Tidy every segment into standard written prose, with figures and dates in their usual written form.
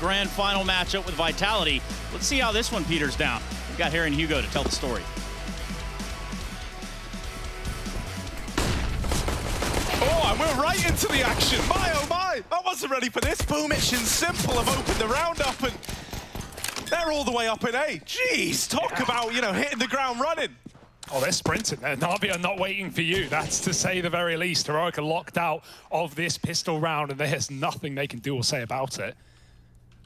grand final matchup with Vitality. Let's see how this one peters down. We've got Harry and Hugo to tell the story. Oh, and we're right into the action. My, oh my, I wasn't ready for this. Boomich and Simple have opened the round up, and they're all the way up in A. Jeez, talk about, you know, hitting the ground running. Oh, they're sprinting there. Na'Vi are not waiting for you. That's to say the very least. Heroic are locked out of this pistol round, and there's nothing they can do or say about it.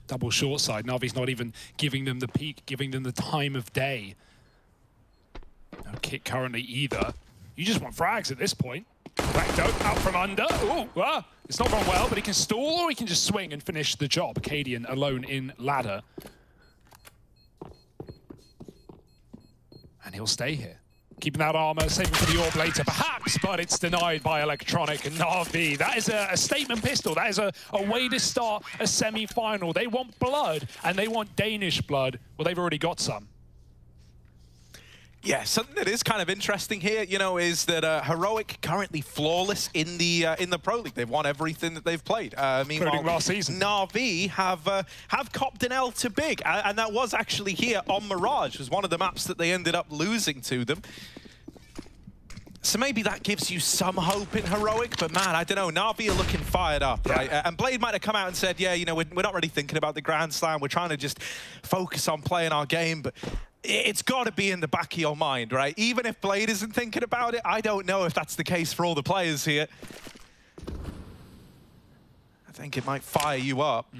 Double short side. Na'Vi's not even giving them the peak, giving them the time of day. No kick currently either. You just want frags at this point. Black Dope out from under. Ooh, it's not gone well, but he can stall or he can just swing and finish the job. Cadian alone in ladder. And he'll stay here. Keeping that armor, saving for the orb later, perhaps, but it's denied by Electronic and Na'Vi. That is a statement pistol. That is a way to start a semi-final. They want blood, and they want Danish blood. Well, they've already got some. Yeah, something that is kind of interesting here, you know, is that Heroic currently flawless in the Pro League. They've won everything that they've played. Meanwhile, last season, Na'Vi have copped an L to Big, and that was actually here on Mirage. It was one of the maps that they ended up losing to them. So maybe that gives you some hope in Heroic, but man, I don't know. Na'Vi are looking fired up, right? And Blade might have come out and said, yeah, you know, we're not really thinking about the Grand Slam. We're trying to just focus on playing our game, but it's got to be in the back of your mind, right? Even if Blade isn't thinking about it, I don't know if that's the case for all the players here. I think it might fire you up.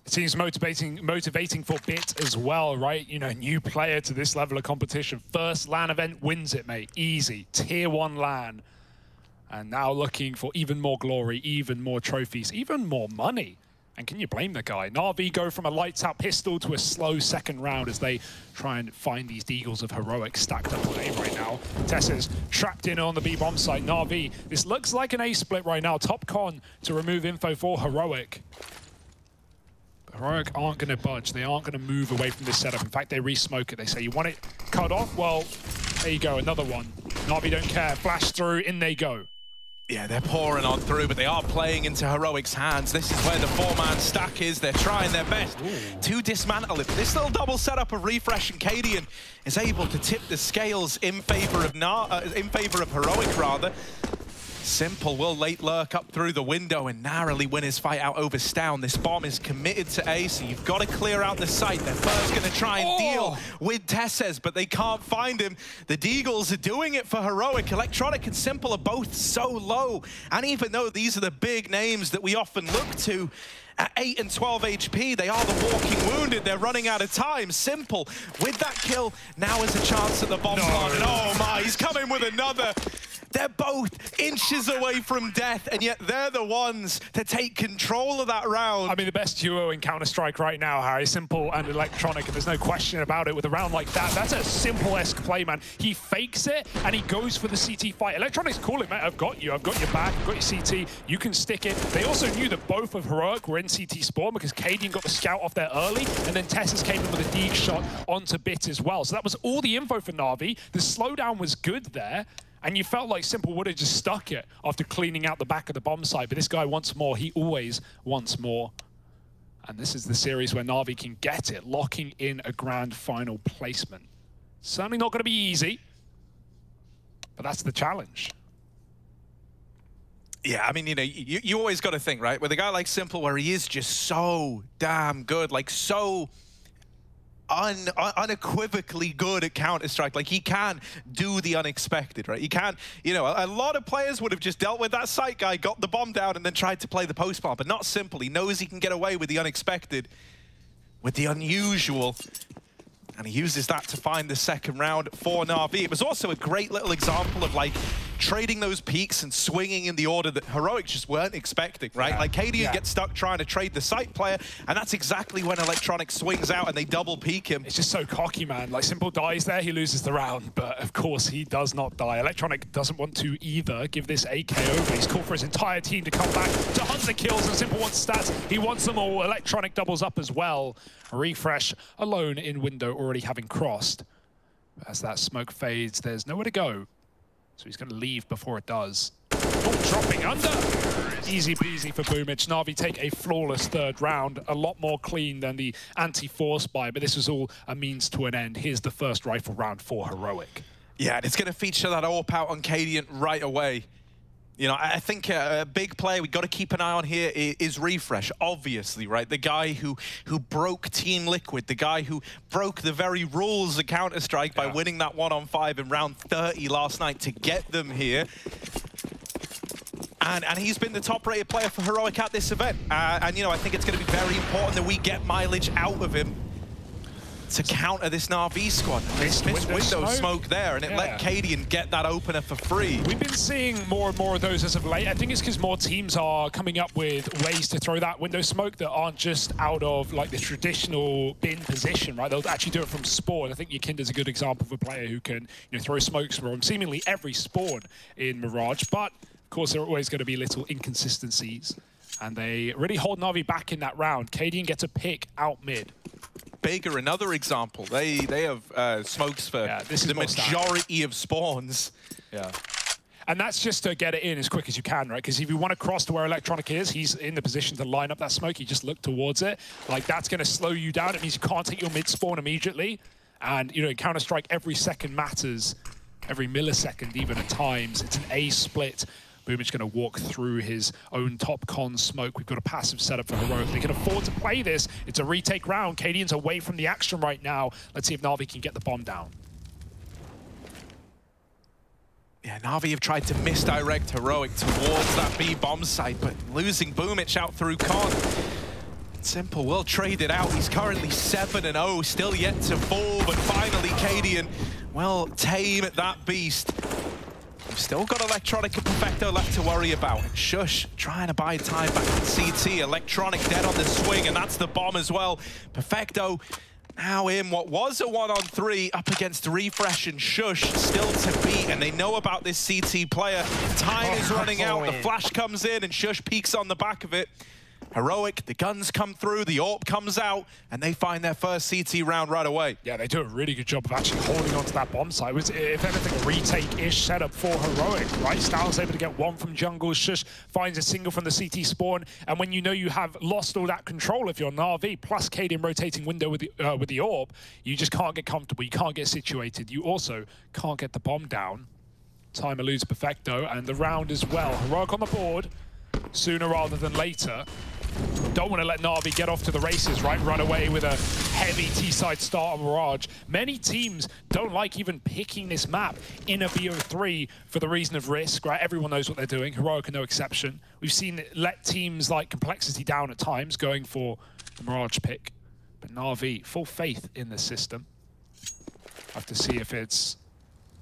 It seems motivating for Bit as well, right? You know, new player to this level of competition. First LAN event wins it, mate. Easy. Tier 1 LAN. And now looking for even more glory, even more trophies, even more money. And can you blame the guy? Na'Vi go from a lights-out pistol to a slow second round as they try and find these Deagles of Heroic stacked up on A right now. Tessa's trapped in on the B-bomb site. Na'Vi, this looks like an A split right now. Top con to remove info for Heroic. But Heroic aren't going to budge. They aren't going to move away from this setup. In fact, they re-smoke it. They say, you want it cut off? Well, there you go, another one. Na'Vi don't care. Flash through, in they go. Yeah, they're pouring on through, but they are playing into Heroic's hands. This is where the four-man stack is. They're trying their best to dismantle it. But this little double setup of Refresh and Cadian is able to tip the scales in favor of Heroic, rather. Simple will late lurk up through the window and narrowly win his fight out over Stown. This bomb is committed to A, so you've got to clear out the site. They're first going to try and deal with Tesses, but they can't find him. The Deagles are doing it for Heroic. Electronic and Simple are both so low. And even though these are the big names that we often look to, at 8 and 12 HP, they are the walking wounded. They're running out of time. Simple, with that kill, now is a chance at the bomb slot. And oh my, he's coming with another. They're both inches away from death, and yet they're the ones to take control of that round. I mean, the best duo in Counter-Strike right now, Harry. Simple and Electronic, and there's no question about it with a round like that. That's a Simple-esque play, man. He fakes it, and he goes for the CT fight. Electronic's calling, mate, I've got you. I've got your back. I've got your CT. You can stick it. They also knew that both of Heroic were in CT spawn because Cadian got the scout off there early, and then Tessus came in with a deep shot onto Bit as well. So that was all the info for Na'Vi. The slowdown was good there. And you felt like Simple would have just stuck it after cleaning out the back of the bomb site. But this guy wants more. He always wants more. And this is the series where Na'Vi can get it, locking in a grand final placement. Certainly not going to be easy, but that's the challenge. Yeah, I mean, you know, you always got to think, right? With a guy like Simple, where he is just so damn good, like so unequivocally good at Counter-Strike. Like, he can do the unexpected, right? He can, you know, a lot of players would have just dealt with that site guy, got the bomb down, and then tried to play the post-bomb, but not Simple. He knows he can get away with the unexpected, with the unusual, and he uses that to find the second round for Na'Vi. It was also a great little example of, like, trading those peaks and swinging in the order that Heroic just weren't expecting, right? Yeah. Like, Cadian gets stuck trying to trade the site player, and that's exactly when Electronic swings out and they double peak him. It's just so cocky, man. Like, Simple dies there, he loses the round, but of course he does not die. Electronic doesn't want to either give this AK over. He's called for his entire team to come back to hunt the kills, and Simple wants stats. He wants them all. Electronic doubles up as well. Refresh alone in window, already having crossed. As that smoke fades, there's nowhere to go. So he's going to leave before it does. Oh, dropping under. Easy peasy for Boomich. Na'Vi take a flawless third round, a lot more clean than the anti-force buy, but this was all a means to an end. Here's the first rifle round for Heroic. Yeah, and it's going to feature that AWP out on Cadian right away. You know, I think a big player we've got to keep an eye on here is Refresh, obviously, right? The guy who broke Team Liquid, the guy who broke the very rules of Counter-Strike by winning that 1-on-5 in round 30 last night to get them here. And he's been the top-rated player for Heroic at this event. And, you know, I think it's going to be very important that we get mileage out of him to counter this Na'Vi squad. This window smoke there, and it let Cadian get that opener for free. We've been seeing more and more of those as of late. I think it's because more teams are coming up with ways to throw that window smoke that aren't just out of like the traditional bin position, right? They'll actually do it from spawn. I think Yakinda's a good example of a player who can, you know, throw smokes from seemingly every spawn in Mirage. But of course, there are always going to be little inconsistencies, and they really hold Na'Vi back in that round. Cadian gets a pick out mid. Bigger, another example. They have smokes for the majority of spawns. Yeah. And that's just to get it in as quick as you can, right? Because if you want to cross to where Electronic is, he's in the position to line up that smoke. You just look towards it. Like, that's going to slow you down. It means you can't take your mid spawn immediately. And, you know, in Counter-Strike, every second matters. Every millisecond, even at times. It's an A split. Boomich going to walk through his own top con smoke. We've got a passive setup for Heroic. They can afford to play this. It's a retake round. Cadian's away from the action right now. Let's see if Na'Vi can get the bomb down. Yeah, Na'Vi have tried to misdirect Heroic towards that B bomb site, but losing Boomich out through con. Simple will trade it out. He's currently 7-0, still yet to fall, but finally Cadian will tame that beast. We've still got Electronic and Perfecto left to worry about. Shush trying to buy time back in CT. Electronic dead on the swing, and that's the bomb as well. Perfecto now in what was a 1-on-3 up against Refresh and Shush, still to beat, and they know about this CT player. Time is running out, the flash comes in, and Shush peeks on the back of it. Heroic, the guns come through, the AWP comes out, and they find their first CT round right away. Yeah, they do a really good job of actually holding onto that bomb site. It was, if anything, a retake-ish setup for Heroic, right? Styles able to get one from jungle, Shush finds a single from the CT spawn, and when you know you have lost all that control if you're Na'Vi, plus Cadian rotating window with the AWP, you just can't get comfortable, you can't get situated. You also can't get the bomb down. Time eludes Perfecto, and the round as well. Heroic on the board, sooner rather than later. Don't want to let Na'Vi get off to the races, right? Run away with a heavy T-side start on Mirage. Many teams don't like even picking this map in a BO3 for the reason of risk, right? Everyone knows what they're doing. Heroic are no exception. We've seen it let teams like Complexity down at times, going for the Mirage pick. But Na'Vi, full faith in the system. Have to see if it's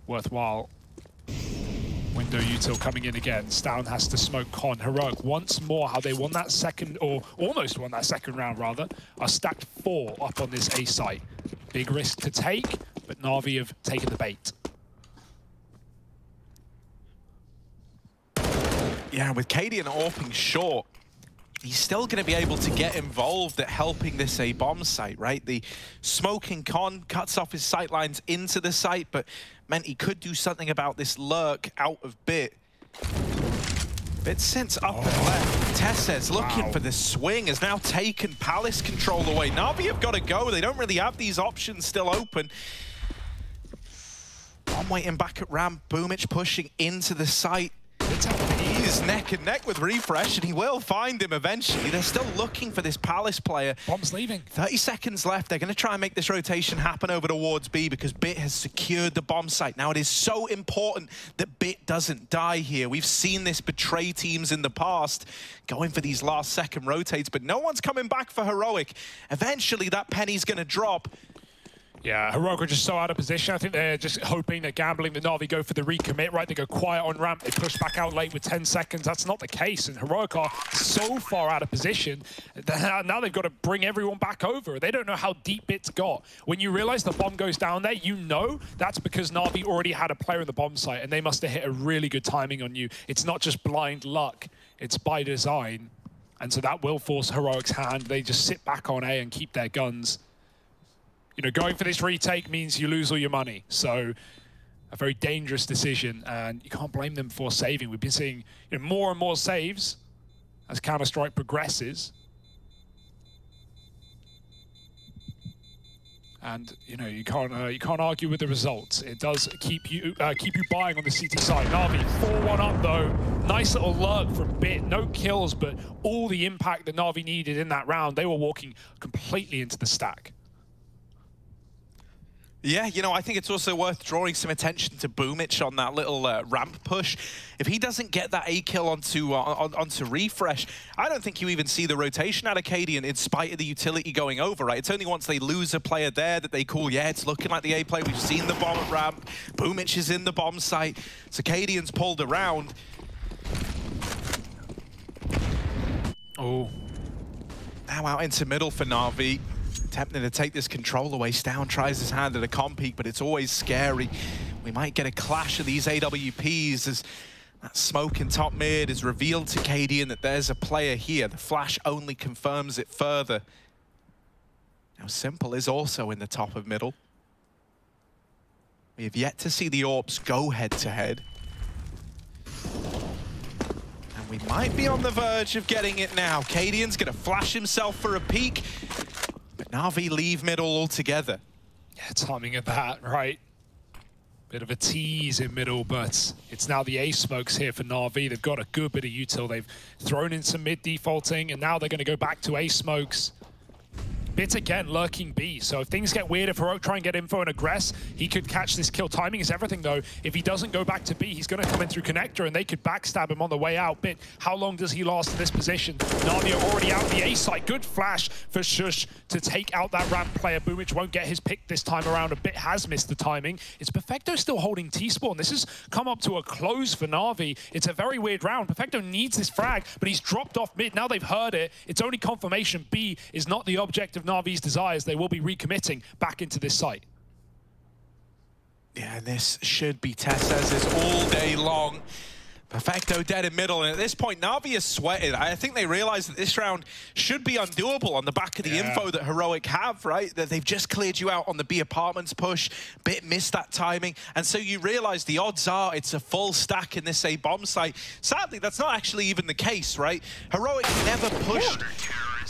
worthwhile. Window util coming in again. Stown has to smoke con. Heroic once more, how they won that second, or almost won that second round rather, are stacked 4 up on this A site. Big risk to take, but Na'Vi have taken the bait. Yeah, with Cadian AWPing short, he's still going to be able to get involved at helping this A bomb site, right? The smoking con cuts off his sight lines into the site, but meant he could do something about this lurk out of Bit. Bit since up and left. Tessez looking for the swing, has now taken Palace control away. Na'Vi have got to go. They don't really have these options still open. I'm waiting back at ramp. Boomich pushing into the site. He's neck and neck with Refresh, and he will find him eventually. They're still looking for this Palace player. Bomb's leaving. 30 seconds left. They're going to try and make this rotation happen over towards B because Bit has secured the bomb site. Now, it is so important that Bit doesn't die here. We've seen this betray teams in the past, going for these last-second rotates, but no one's coming back for Heroic. Eventually, that penny's going to drop. Yeah, Heroic are just so out of position. I think they're just hoping, they're gambling that Na'Vi go for the recommit, right? They go quiet on ramp, they push back out late with 10 seconds. That's not the case, and Heroic are so far out of position that now they've got to bring everyone back over. They don't know how deep it's got. When you realize the bomb goes down there, you know that's because Na'Vi already had a player in the bomb site, and they must have hit a really good timing on you. It's not just blind luck, it's by design. And so that will force Heroic's hand. They just sit back on A and keep their guns. You know, going for this retake means you lose all your money. So a very dangerous decision, and you can't blame them for saving. We've been seeing more and more saves as Counter-Strike progresses. And you can't argue with the results. It does keep you buying on the CT side. Na'Vi 4-1 up though. Nice little lurk from Bit. No kills, but all the impact that Na'Vi needed in that round. They were walking completely into the stack. Yeah, I think it's also worth drawing some attention to Boomich on that little ramp push. If he doesn't get that A kill onto Refresh, I don't think you even see the rotation out of Cadian in spite of the utility going over, right? It's only once they lose a player there that they call, yeah, it's looking like the A play. We've seen the bomb at ramp. Boomich is in the bomb site. So Cadian's pulled around. Oh. Now out into middle for Na'Vi. Attempting to take this control away. Stown tries his hand at a comp peek, but it's always scary. We might get a clash of these AWPs as that smoke in top mid is revealed to Cadian that there's a player here. The flash only confirms it further. Now Simple is also in the top of middle. We have yet to see the AWPs go head-to-head. And we might be on the verge of getting it now. Cadian's gonna flash himself for a peek. But Na'Vi leave middle altogether. Yeah, timing of that, right? Bit of a tease in middle, but it's now the A smokes here for Na'Vi. They've got a good bit of util. They've thrown in some mid defaulting, and now they're going to go back to A smokes. Bit again lurking B, so if things get weird, if Heroic try and get info and aggress, he could catch this kill. Timing is everything though. If he doesn't go back to B, he's going to come in through connector and they could backstab him on the way out. Bit, how long does he last in this position? Na'Vi are already out the A side. Good flash for Shush to take out that ramp player. Boomich won't get his pick this time around. A Bit has missed the timing. It's Perfecto still holding T-Spawn. This has come up to a close for Na'Vi. It's a very weird round. Perfecto needs this frag, but he's dropped off mid. Now they've heard it. It's only confirmation B is not the object of Na'Vi's desires. They will be recommitting back into this site. Yeah, this should be Tessez's all day long. Perfecto dead in middle, and at this point, Na'Vi is sweated. I think they realize that this round should be undoable on the back of the info that Heroic have, right? That they've just cleared you out on the B apartments push. Bit missed that timing, and so you realize the odds are it's a full stack in this A bomb site. Sadly, that's not actually even the case, right? Heroic never pushed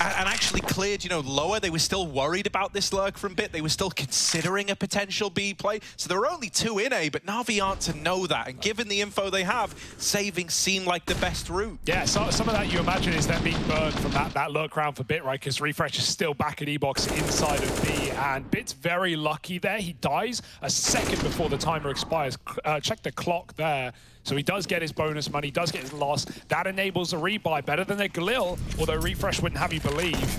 and actually cleared, lower. They were still worried about this lurk from Bit. They were still considering a potential B play. So there were only 2 in A, but Na'Vi aren't to know that. And given the info they have, saving seemed like the best route. Yeah, so some of that you imagine is them being burned from that lurk round for Bit, right? Because Refresh is still back at E-Box inside of B, and Bit's very lucky there. He dies a second before the timer expires. Check the clock there. So he does get his bonus money, does get his loss. That enables a rebuy, better than a Galil, although Refresh wouldn't have you believe.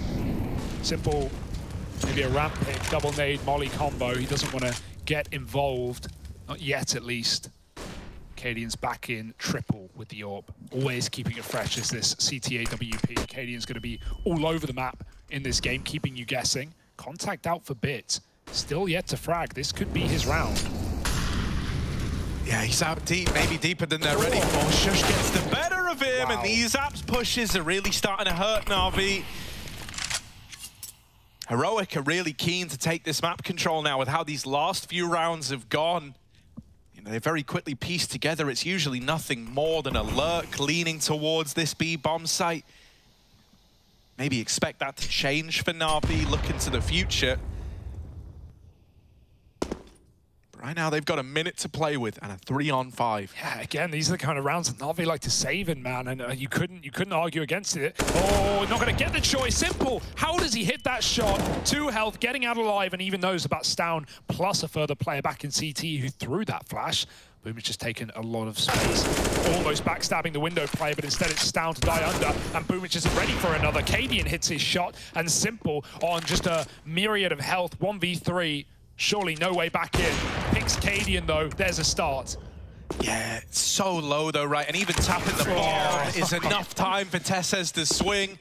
Simple, maybe a ramp pick, double nade, molly combo. He doesn't want to get involved, not yet at least. Cadian's back in triple with the AWP, always keeping it fresh as this CTAWP. Cadian's going to be all over the map in this game, keeping you guessing. Contact out for Bit, still yet to frag. This could be his round. Yeah, he's out deep, maybe deeper than they're ready for. Shush gets the better of him, and these apps pushes are really starting to hurt Na'Vi. Heroic are really keen to take this map control now with how these last few rounds have gone. They very quickly piece together. It's usually nothing more than a lurk leaning towards this B bomb site. Maybe expect that to change for Na'Vi, look into the future. Right now, they've got a minute to play with and a 3-on-5. Yeah, again, these are the kind of rounds that Na'Vi like to save in, man, and you couldn't argue against it. Oh, not going to get the choice. Simple. How does he hit that shot? 2 health, getting out alive, and even knows about Stown, plus a further player back in CT who threw that flash. Boomich has taken a lot of space, almost backstabbing the window player, but instead it's Stown to die under, and Boomich isn't ready for another. Cadian hits his shot, and Simple on just a myriad of health, 1v3. Surely no way back in. Picks Cadian though, there's a start. Yeah, it's so low though, right? And even tapping the bar is enough time for Tessez to swing.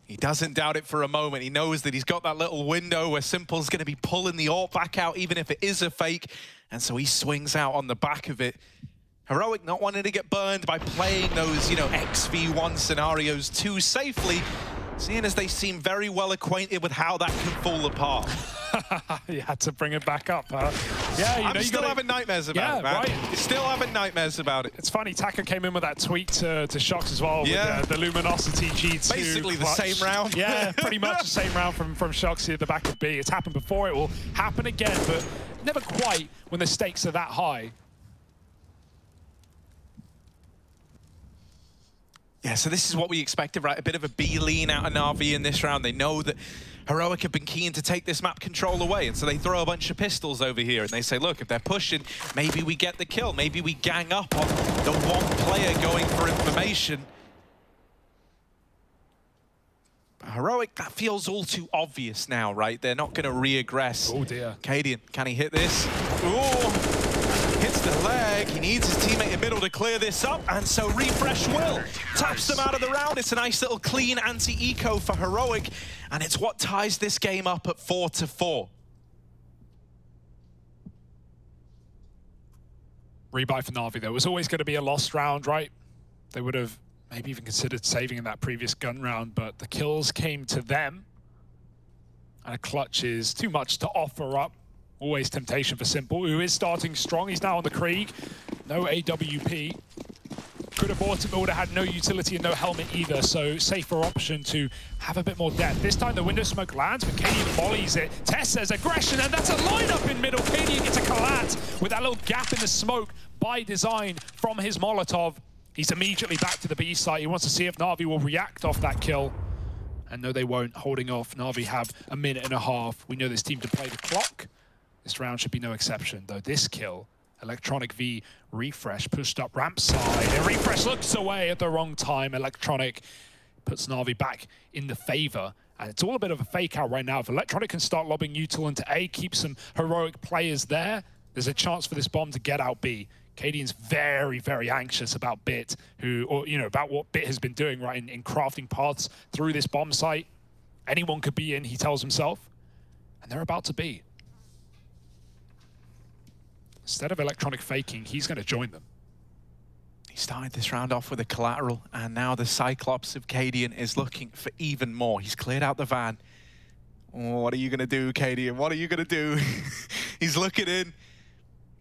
He doesn't doubt it for a moment. He knows that he's got that little window where Simple's going to be pulling the AWP back out, even if it is a fake. And so he swings out on the back of it. Heroic not wanting to get burned by playing those, XV1 scenarios too safely, seeing as they seem very well acquainted with how that can fall apart. You had to bring it back up, huh? Yeah, I'm still having nightmares about it, man. Right. Still having nightmares about it. It's funny, Taka came in with that tweet to Shox as well, with the Luminosity G2. Basically the same round. Yeah, pretty much the same round from Shox here at the back of B. It's happened before, it will happen again, but never quite when the stakes are that high. Yeah, so this is what we expected, right? A bit of a B lean out of Na'Vi in this round. They know that Heroic have been keen to take this map control away, and so they throw a bunch of pistols over here, and they say, look, if they're pushing, maybe we get the kill. Maybe we gang up on the one player going for information. But Heroic, that feels all too obvious now, right? They're not going to re-aggress. Oh, dear. Cadian, can he hit this? Ooh. Hits the leg. He needs his teammate in middle to clear this up, and so Refresh will. Taps them out of the round. It's a nice little clean anti-eco for Heroic, and it's what ties this game up at 4-4. Rebuy for Na'Vi, though. It was always going to be a lost round, right? They would have maybe even considered saving in that previous gun round, but the kills came to them, and a clutch is too much to offer up. Always temptation for Simple, who is starting strong. He's now on the Krieg. No AWP. Could have bought it, but would have had no utility and no helmet either, so safer option to have a bit more depth. This time the window smoke lands, but Cadian volleys it. Tess says aggression, and that's a lineup in middle. Cadian gets a collat with that little gap in the smoke by design from his Molotov. He's immediately back to the B site. He wants to see if Na'Vi will react off that kill. And no, they won't. Holding off. Na'Vi have a minute and a half. We know this team to play the clock. This round should be no exception, though. This kill, Electronic v Refresh pushed up ramp side, and Refresh looks away at the wrong time. Electronic puts Na'Vi back in the favor, and it's all a bit of a fake out right now. If Electronic can start lobbing util into A, keep some Heroic players there, there's a chance for this bomb to get out B. Cadian's very, very anxious about Bit, about what Bit has been doing, right, in crafting paths through this bomb site. Anyone could be in, he tells himself, and they're about to be. Instead of Electronic faking, he's going to join them. He started this round off with a collateral, and now the Cyclops of Cadian is looking for even more. He's cleared out the van. Oh, what are you going to do, Cadian? What are you going to do? He's looking in.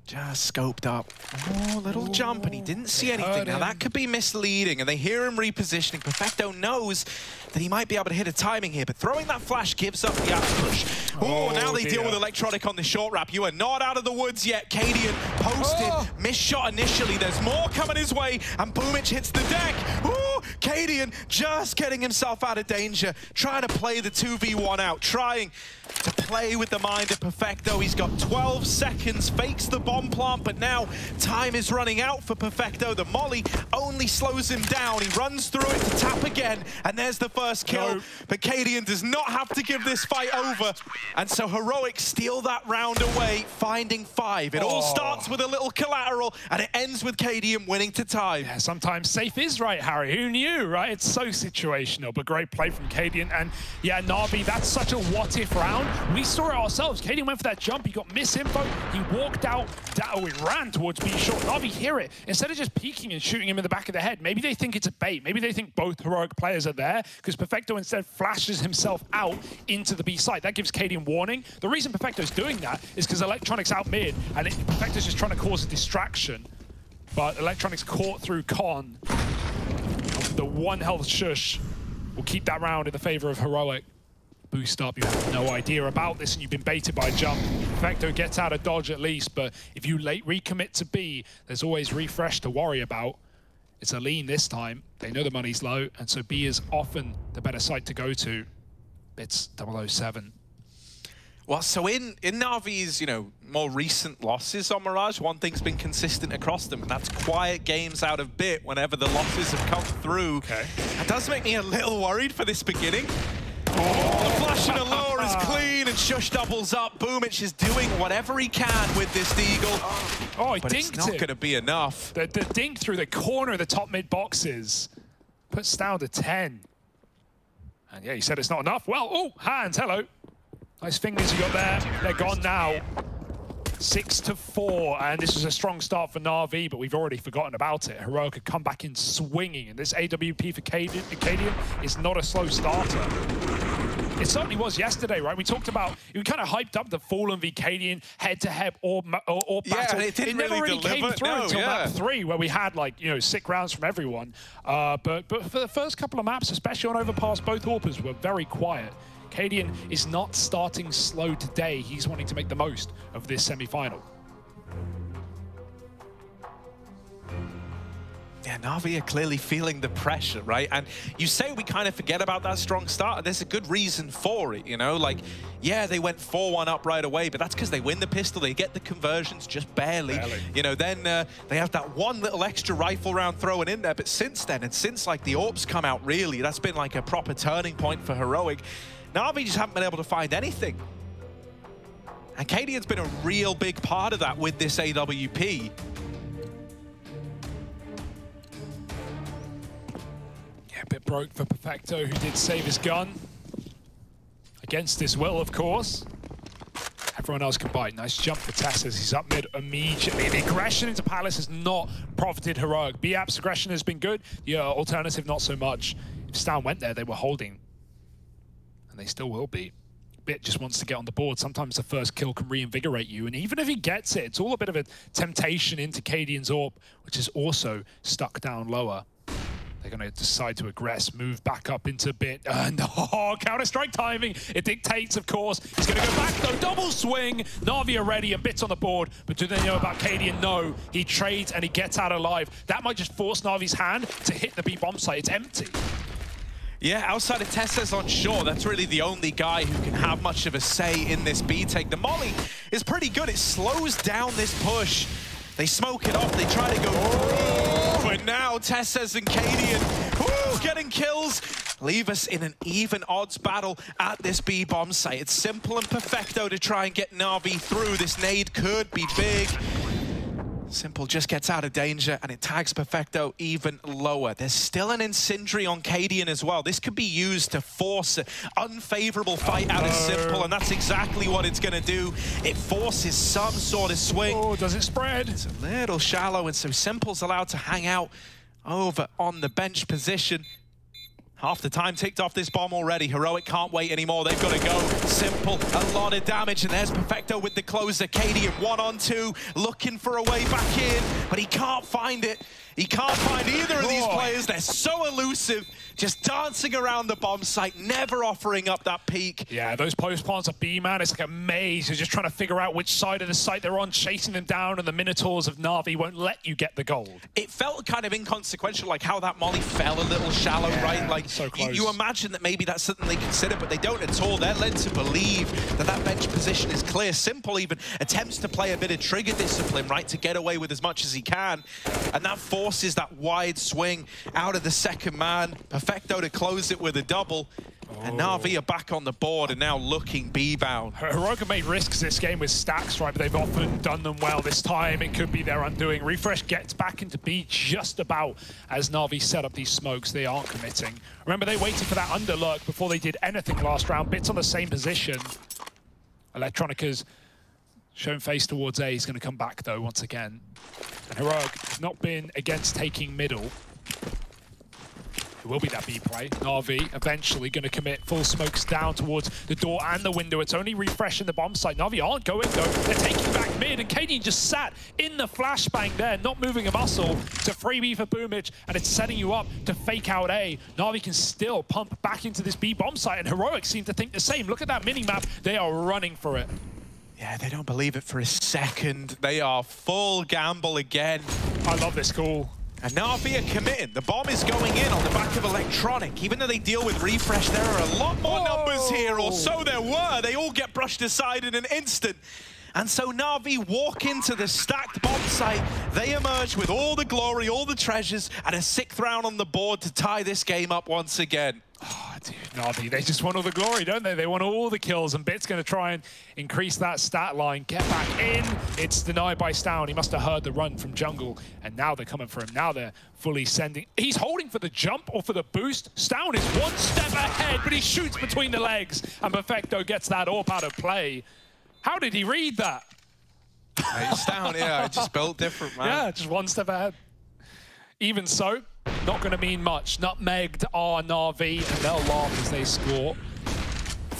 Just scoped up. Oh, little jump, and he didn't see anything. Now, that could be misleading, and they hear him repositioning. Perfecto knows that he might be able to hit a timing here, but throwing that flash gives up the outpush. Oh, now they deal with Electronic on the short wrap. You are not out of the woods yet. Cadian posted, missed shot initially. There's more coming his way, and Boomich hits the deck. Ooh, Cadian just getting himself out of danger, trying to play the 2v1 out, trying to play with the mind of Perfecto. He's got 12 seconds, fakes the bomb plant, but now time is running out for Perfecto. The molly only slows him down. He runs through it to tap again, and there's the first kill. But Cadian does not have to give this fight over, and so Heroic steal that round away, finding 5. It all starts with a little collateral, and it ends with Cadian winning to time. Yeah, sometimes safe is right, Harry. Who knew, right? It's so situational, but great play from Cadian. And yeah, Na'Vi, that's such a what-if round. We saw it ourselves. Cadian went for that jump. He got misinfo. He walked out. He ran towards B short. Na'Vi hear it. Instead of just peeking and shooting him in the back of the head, maybe they think it's a bait. Maybe they think both Heroic players are there, because Perfecto instead flashes himself out into the B site. That gives Cadian warning. The reason Perfecto's doing that is because Electronic's out mid, and Perfecto's just trying to cause a distraction. But Electronic's caught through Con. The 1 health shush will keep that round in the favor of Heroic. Boost up, you have no idea about this, and you've been baited by a jump. Perfecto gets out of dodge at least, but if you late recommit to B, there's always Refresh to worry about. It's a lean this time. They know the money's low, and so B is often the better site to go to. It's 007. Well, so in Na'Vi's, more recent losses on Mirage, one thing's been consistent across them, and that's quiet games out of Bit whenever the losses have come through. Okay. That does make me a little worried for this beginning. Oh, the flash and allure is clean, and Shush doubles up. Boomich is doing whatever he can with this Deagle. Oh, he but dinked it's not going to be enough. The dink through the corner of the top mid boxes puts down to 10. And yeah, you said it's not enough. Well, oh, hands, hello. Nice fingers you got there. They're gone now. 6-4, and this was a strong start for Na'Vi, but we've already forgotten about it. Heroic could come back in swinging, and this AWP for Cadian is not a slow starter. It certainly was yesterday, right? We talked about, we kind of hyped up the Fallen v Cadian head-to-head or battle. Yeah, it never really came through until map 3, where we had like, you know, sick rounds from everyone. But for the first couple of maps, especially on Overpass, both AWPers were very quiet. Cadian is not starting slow today. He's wanting to make the most of this semi-final. Yeah, Na'Vi are clearly feeling the pressure, right? And you say we kind of forget about that strong start, and there's a good reason for it, you know? Like, yeah, they went 4-1 up right away, but that's because they win the pistol, they get the conversions just barely. You know, then they have that one little extra rifle round thrown in there, but since then, and since like the AWPs come out, really, that's been like a proper turning point for Heroic. Na'Vi just haven't been able to find anything. And Cadian's been a real big part of that with this AWP. A bit broke for Perfecto, who did save his gun. Against his will, of course. Everyone else can bite. Nice jump for Tess as he's up mid immediately. The aggression into Palace has not profited Heroic. BApp's aggression has been good. The alternative, not so much. If Stan went there, they were holding. And they still will be. Bit just wants to get on the board. Sometimes the first kill can reinvigorate you. And even if he gets it, it's all a bit of a temptation into Cadian's AWP, which is also stuck down lower. They're going to decide to aggress, move back up into Bit. And counter-strike timing. It dictates, of course. He's going to go back, though. Double swing. Na'Vi are ready and Bit's on the board. But do they know about Cadian? No. He trades and he gets out alive. That might just force Na'Vi's hand to hit the B bomb site. It's empty. Yeah, outside of Tessa's on shore, that's really the only guy who can have much of a say in this B take. The molly is pretty good. It slows down this push. They smoke it off, they try to go through, but now Tessas and Cadian, getting kills, leave us in an even odds battle at this B bomb site. It's simple and Perfecto to try and get Na'Vi through. This nade could be big. Simple just gets out of danger and it tags Perfecto even lower. There's still an Incendiary on Cadian as well. This could be used to force an unfavorable fight out of Simple, and that's exactly what it's going to do. It forces some sort of swing. Oh, does it spread? It's a little shallow, and so Simple's allowed to hang out over on the bench position. Half the time ticked off this bomb already. Heroic can't wait anymore. They've got to go. Simple, a lot of damage, and there's Perfecto with the closer. Cadian 1-on-2, looking for a way back in, but he can't find it. He can't find either of these players. They're so elusive, just dancing around the bomb site, never offering up that peak. Yeah, those post plants are B, man. It's like a maze. You're just trying to figure out which side of the site they're on, chasing them down, and the Minotaurs of Na'Vi won't let you get the gold. It felt kind of inconsequential, like how that molly fell a little shallow, right? Like, so close. You imagine that maybe that's something they consider, but they don't at all. They're led to believe that that bench position is clear. Simple even attempts to play a bit of trigger discipline, right, to get away with as much as he can, and that forces that wide swing out of the second man. Perfecto to close it with a double. And Na'Vi are back on the board and now looking B-bound. Heroic have made risks this game with stacks, right? But they've often done them well. This time it could be their undoing. Refresh gets back into B just about as Na'Vi set up these smokes. They aren't committing. Remember, they waited for that underlurk before they did anything last round. Bit's on the same position. Electronica's shown face towards A. He's going to come back, though, once again. And Heroic has not been against taking middle. It will be that B play. Na'Vi eventually going to commit. Full smokes down towards the door and the window. It's only refreshing the bomb site. Na'Vi aren't going, though. They're taking back mid, and Cadian just sat in the flashbang there, not moving a muscle. It's a freebie for Boomage, and it's setting you up to fake out A. Na'Vi can still pump back into this B bomb site, and Heroic seem to think the same. Look at that mini-map. They are running for it. Yeah, they don't believe it for a second. They are full gamble again. I love this call. And Na'Vi are committing. The bomb is going in on the back of Electronic. Even though they deal with refresh, there are a lot more numbers here, or so there were. They all get brushed aside in an instant. And so Na'Vi walk into the stacked bomb site. They emerge with all the glory, all the treasures, and a 6th round on the board to tie this game up once again. Oh, dude, Na'Vi, they just want all the glory, don't they? They want all the kills, and Bit's going to try and increase that stat line. Get back in. It's denied by Stown. He must have heard the run from jungle, and now they're coming for him. Now they're fully sending. He's holding for the jump or for the boost. Stown is one step ahead, but he shoots between the legs, and Perfecto gets that AWP out of play. How did he read that? It's down, yeah, just built different, man. Yeah, just one step ahead. Even so, not going to mean much. Nutmegged are Na'Vi, and they'll laugh as they score.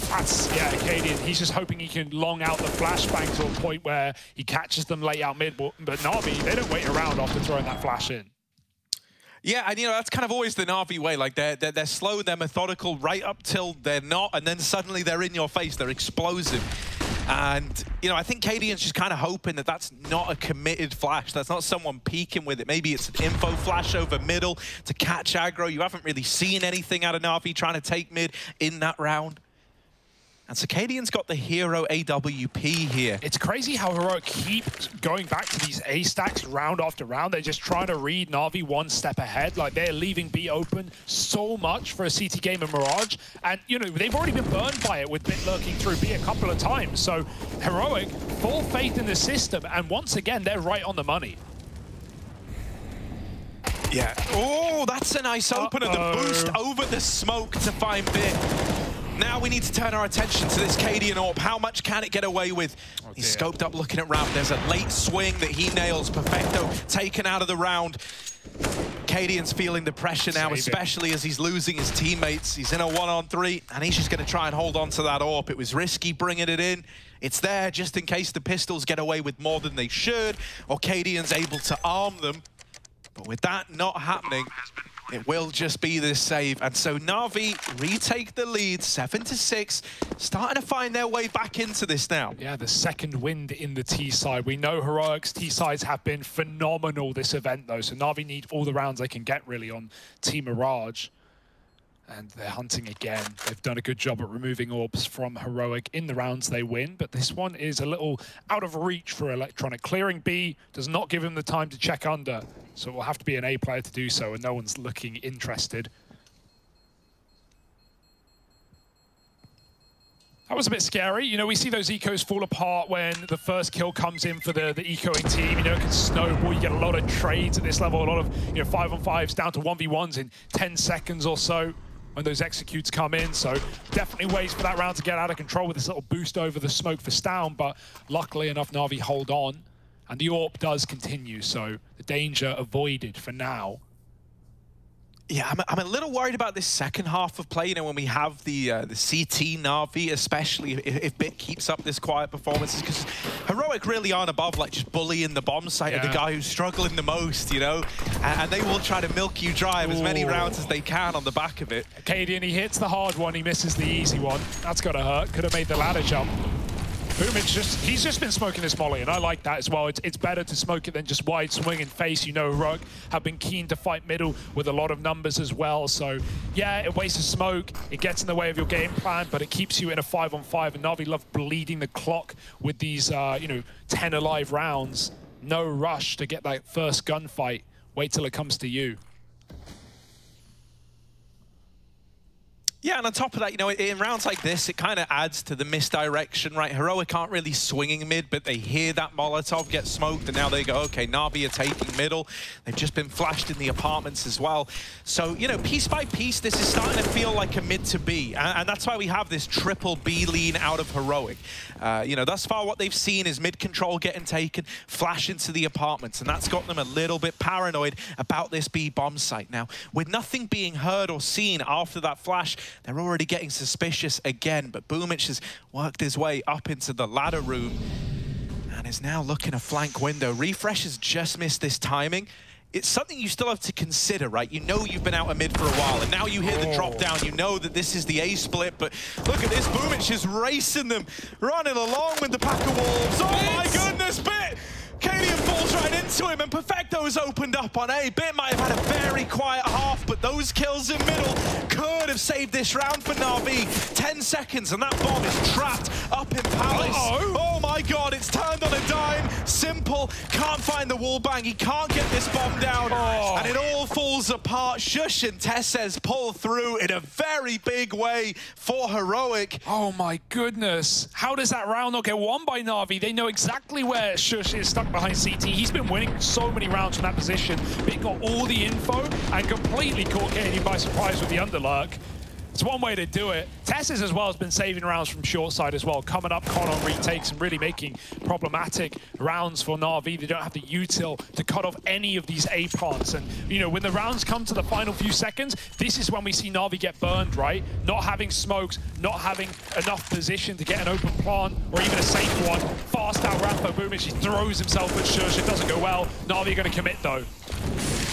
That's, yeah, Cadian, he's just hoping he can long out the flashbang to a point where he catches them late out mid, but Na'Vi, they don't wait around after throwing that flash in. Yeah, and that's kind of always the Na'Vi way. Like they're slow, they're methodical right up till they're not, and then suddenly they're in your face, they're explosive. And, I think Cadian's just kind of hoping that that's not a committed flash. That's not someone peeking with it. Maybe it's an info flash over middle to catch aggro. You haven't really seen anything out of Na'Vi trying to take mid in that round. And so Cadian's got the hero AWP here. It's crazy how Heroic keep going back to these A stacks round after round. They're just trying to read Na'Vi one step ahead. Like, they're leaving B open so much for a CT game of Mirage. And, they've already been burned by it with Bit lurking through B a couple of times. So Heroic, full faith in the system. And once again, they're right on the money. Yeah. Oh, that's a nice opener. The boost over the smoke to find Bit. Now we need to turn our attention to this Cadian AWP. How much can it get away with? Oh, he's scoped up looking at ramp. There's a late swing that he nails. Perfecto taken out of the round. Cadian's feeling the pressure now, especially as he's losing his teammates. He's in a 1-on-3, and he's just going to try and hold on to that AWP. It was risky bringing it in. It's there just in case the pistols get away with more than they should, or Cadian's able to arm them. But with that not happening, it will just be this save. And so Na'Vi retake the lead, 7-6, starting to find their way back into this now. Yeah, the second wind in the T side. We know Heroic's T sides have been phenomenal this event, though. So Na'Vi need all the rounds they can get, really, on Team Mirage. And they're hunting again. They've done a good job at removing orbs from Heroic in the rounds they win, but this one is a little out of reach for Electronic. Clearing B does not give him the time to check under, so it will have to be an A player to do so, and no one's looking interested. That was a bit scary. We see those ecos fall apart when the first kill comes in for the ecoing team. It can snowball. You get a lot of trades at this level, a lot of 5-on-5s down to 1v1s in 10 seconds or so when those executes come in. So definitely ways for that round to get out of control with this little boost over the smoke for Stown, but luckily enough, Na'Vi hold on, and the AWP does continue, so the danger avoided for now. Yeah, I'm a little worried about this second half of play, when we have the CT Na'Vi, especially if Bit keeps up this quiet performance, because Heroic really aren't above just bullying the bomb site of the guy who's struggling the most, and they will try to milk you dry of as many rounds as they can on the back of it. Cadian, he hits the hard one, he misses the easy one. That's gotta hurt, could have made the ladder jump. Boomich he's just been smoking this molly, and I like that as well. It's better to smoke it than just wide swing and face. Heroic have been keen to fight middle with a lot of numbers as well. So yeah, it wastes smoke, it gets in the way of your game plan, but it keeps you in a 5-on-5, and Na'Vi love bleeding the clock with these 10 alive rounds. No rush to get that first gunfight. Wait till it comes to you. Yeah, and on top of that, in rounds like this, it kind of adds to the misdirection, right? Heroic aren't really swinging mid, but they hear that Molotov get smoked, and now they go, okay, Na'Vi are taking middle. They've just been flashed in the apartments as well. So, piece by piece, this is starting to feel like a mid to B, and that's why we have this triple B lean out of Heroic. Thus far, what they've seen is mid control getting taken, flash into the apartments, and that's got them a little bit paranoid about this B bomb site. Now, with nothing being heard or seen after that flash, they're already getting suspicious again, but Boomich has worked his way up into the ladder room and is now looking a flank window. Refresh has just missed this timing. It's something you still have to consider, right? You've been out of mid for a while, and now you hear the drop down. You know that this is the A split, but look at this. Boomich is racing them, running along with the pack of wolves. Oh my goodness, Bit! Cadian falls right into him, and Perfecto's opened up on A. Bit might have had a very quiet half, but those kills in middle could have saved this round for Na'Vi. 10 seconds, and that bomb is trapped up in Palace. Oh my god, it's turned on a dime. Simple, can't find the wall bang. He can't get this bomb down, and it all falls apart. Shush and Tesses pull through in a very big way for Heroic. Oh my goodness. How does that round not get won by Na'Vi? They know exactly where Shush is stuck behind CT. He's been winning so many rounds from that position, but he got all the info and completely caught Cadian by surprise with the underlurk. It's one way to do it. Tessus as well has been saving rounds from short side as well, coming up con on retakes and really making problematic rounds for Na'Vi. They don't have the util to cut off any of these A plants. And, you know, when the rounds come to the final few seconds, this is when we see Na'Vi get burned, right? Not having smokes, not having enough position to get an open plant or even a safe one. Fast out Rampo Boomich, he throws himself at Shush. It doesn't go well. Na'Vi are going to commit though.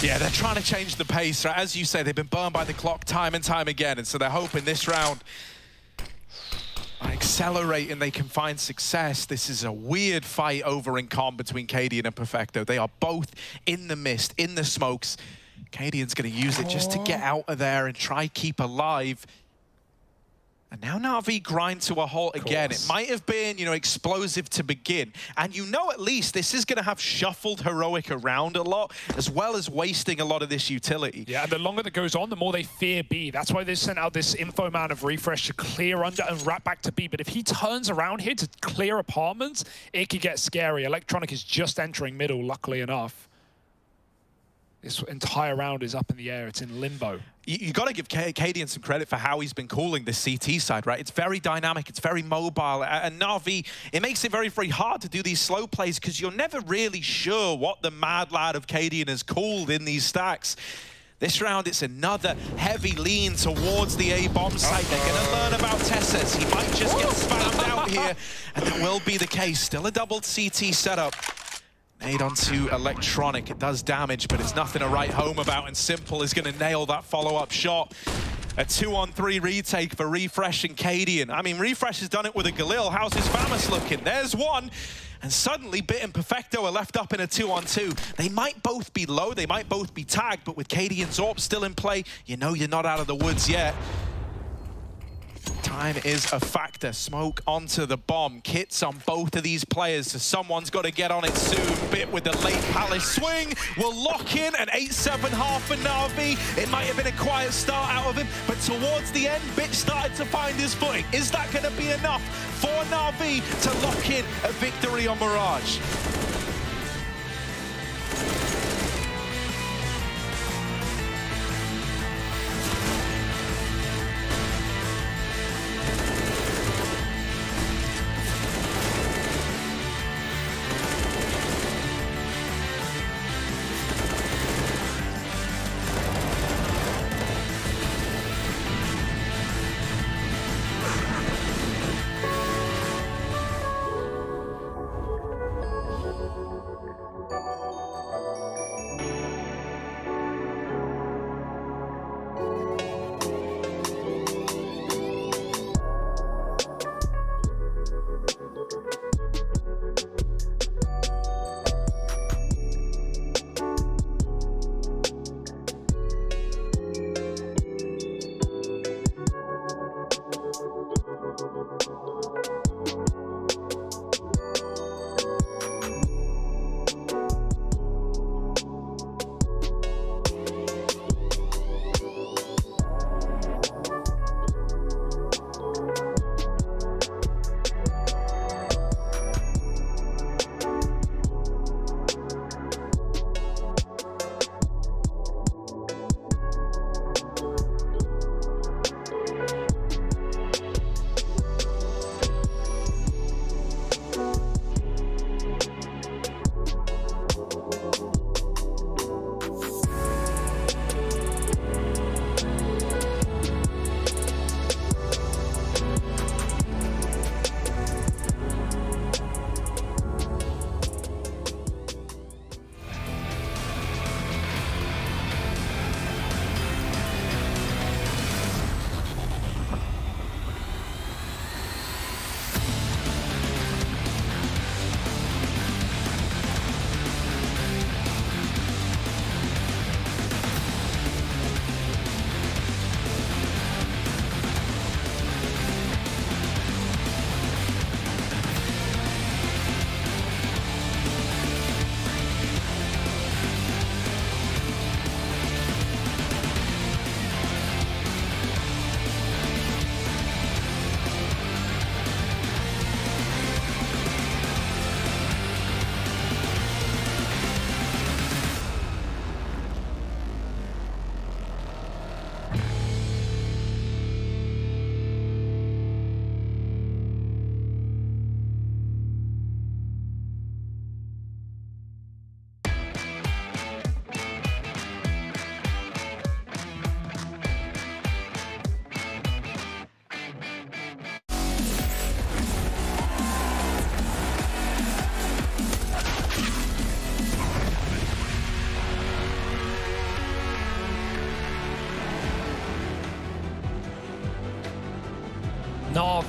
Yeah, they're trying to change the pace, right? As you say, they've been burned by the clock time and time again, and so they're hoping this round, by accelerating, they can find success. This is a weird fight over in com between Cadian and Perfecto. They are both in the mist, in the smokes. Cadian's going to use it just to get out of there and try keep alive. And now Na'Vi grind to a halt again. It might have been, you know, explosive to begin. And you know at least this is going to have shuffled Heroic around a lot, as well as wasting a lot of this utility. Yeah, and the longer that goes on, the more they fear B. That's why they sent out this info man of refresh to clear under and wrap back to B. But if he turns around here to clear apartments, it could get scary. Electronic is just entering middle, luckily enough. This entire round is up in the air. It's in limbo. You got to give Cadian some credit for how he's been calling this CT side, right? It's very dynamic, it's very mobile, and Na'Vi, it makes it very, very hard to do these slow plays because you're never really sure what the mad lad of Cadian has called in these stacks. This round, it's another heavy lean towards the A-bomb site. They're going to learn about Tessus. He might just get spammed out here, and that will be the case. Still a double CT setup. Nade onto Electronic. It does damage, but it's nothing to write home about, and Simple is going to nail that follow-up shot. A 2-on-3 retake for Refresh and Cadian. I mean, Refresh has done it with a Galil. How's his Famas looking? There's one. And suddenly, Bit and Perfecto are left up in a 2-on-2. They might both be low, they might both be tagged, but with Cadian's AWP still in play, you know you're not out of the woods yet. Time is a factor. Smoke onto the bomb. Kits on both of these players, so someone's got to get on it soon. Bit with the late Palace swing will lock in an 8-7 half for Na'Vi. It might have been a quiet start out of him, but towards the end, Bit started to find his footing. Is that going to be enough for Na'Vi to lock in a victory on Mirage?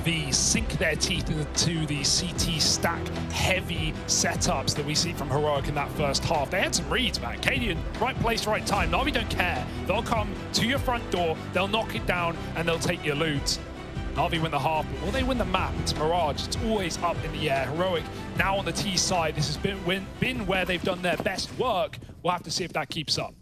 Na'Vi sink their teeth into the CT stack heavy setups that we see from Heroic in that first half. They had some reads, man. Cadian, right place, right time. Na'Vi don't care. They'll come to your front door, they'll knock it down, and they'll take your loot. Na'Vi win the half, but will they win the map? It's Mirage. It's always up in the air. Heroic now on the T side. This has been where they've done their best work. We'll have to see if that keeps up.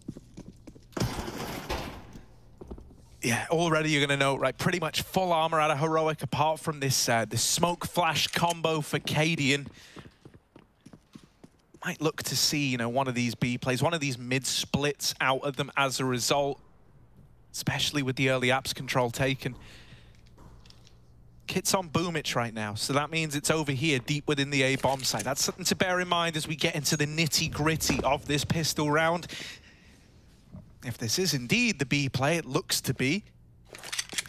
Yeah, already you're going to know, right, pretty much full armor out of Heroic apart from this this smoke flash combo for Cadian. Might look to see, you know, one of these B plays, one of these mid splits out of them as a result, especially with the early apps control taken. Kit's on Boomich right now, so that means it's over here, deep within the A bomb site. That's something to bear in mind as we get into the nitty-gritty of this pistol round. If this is indeed the B play, it looks to be,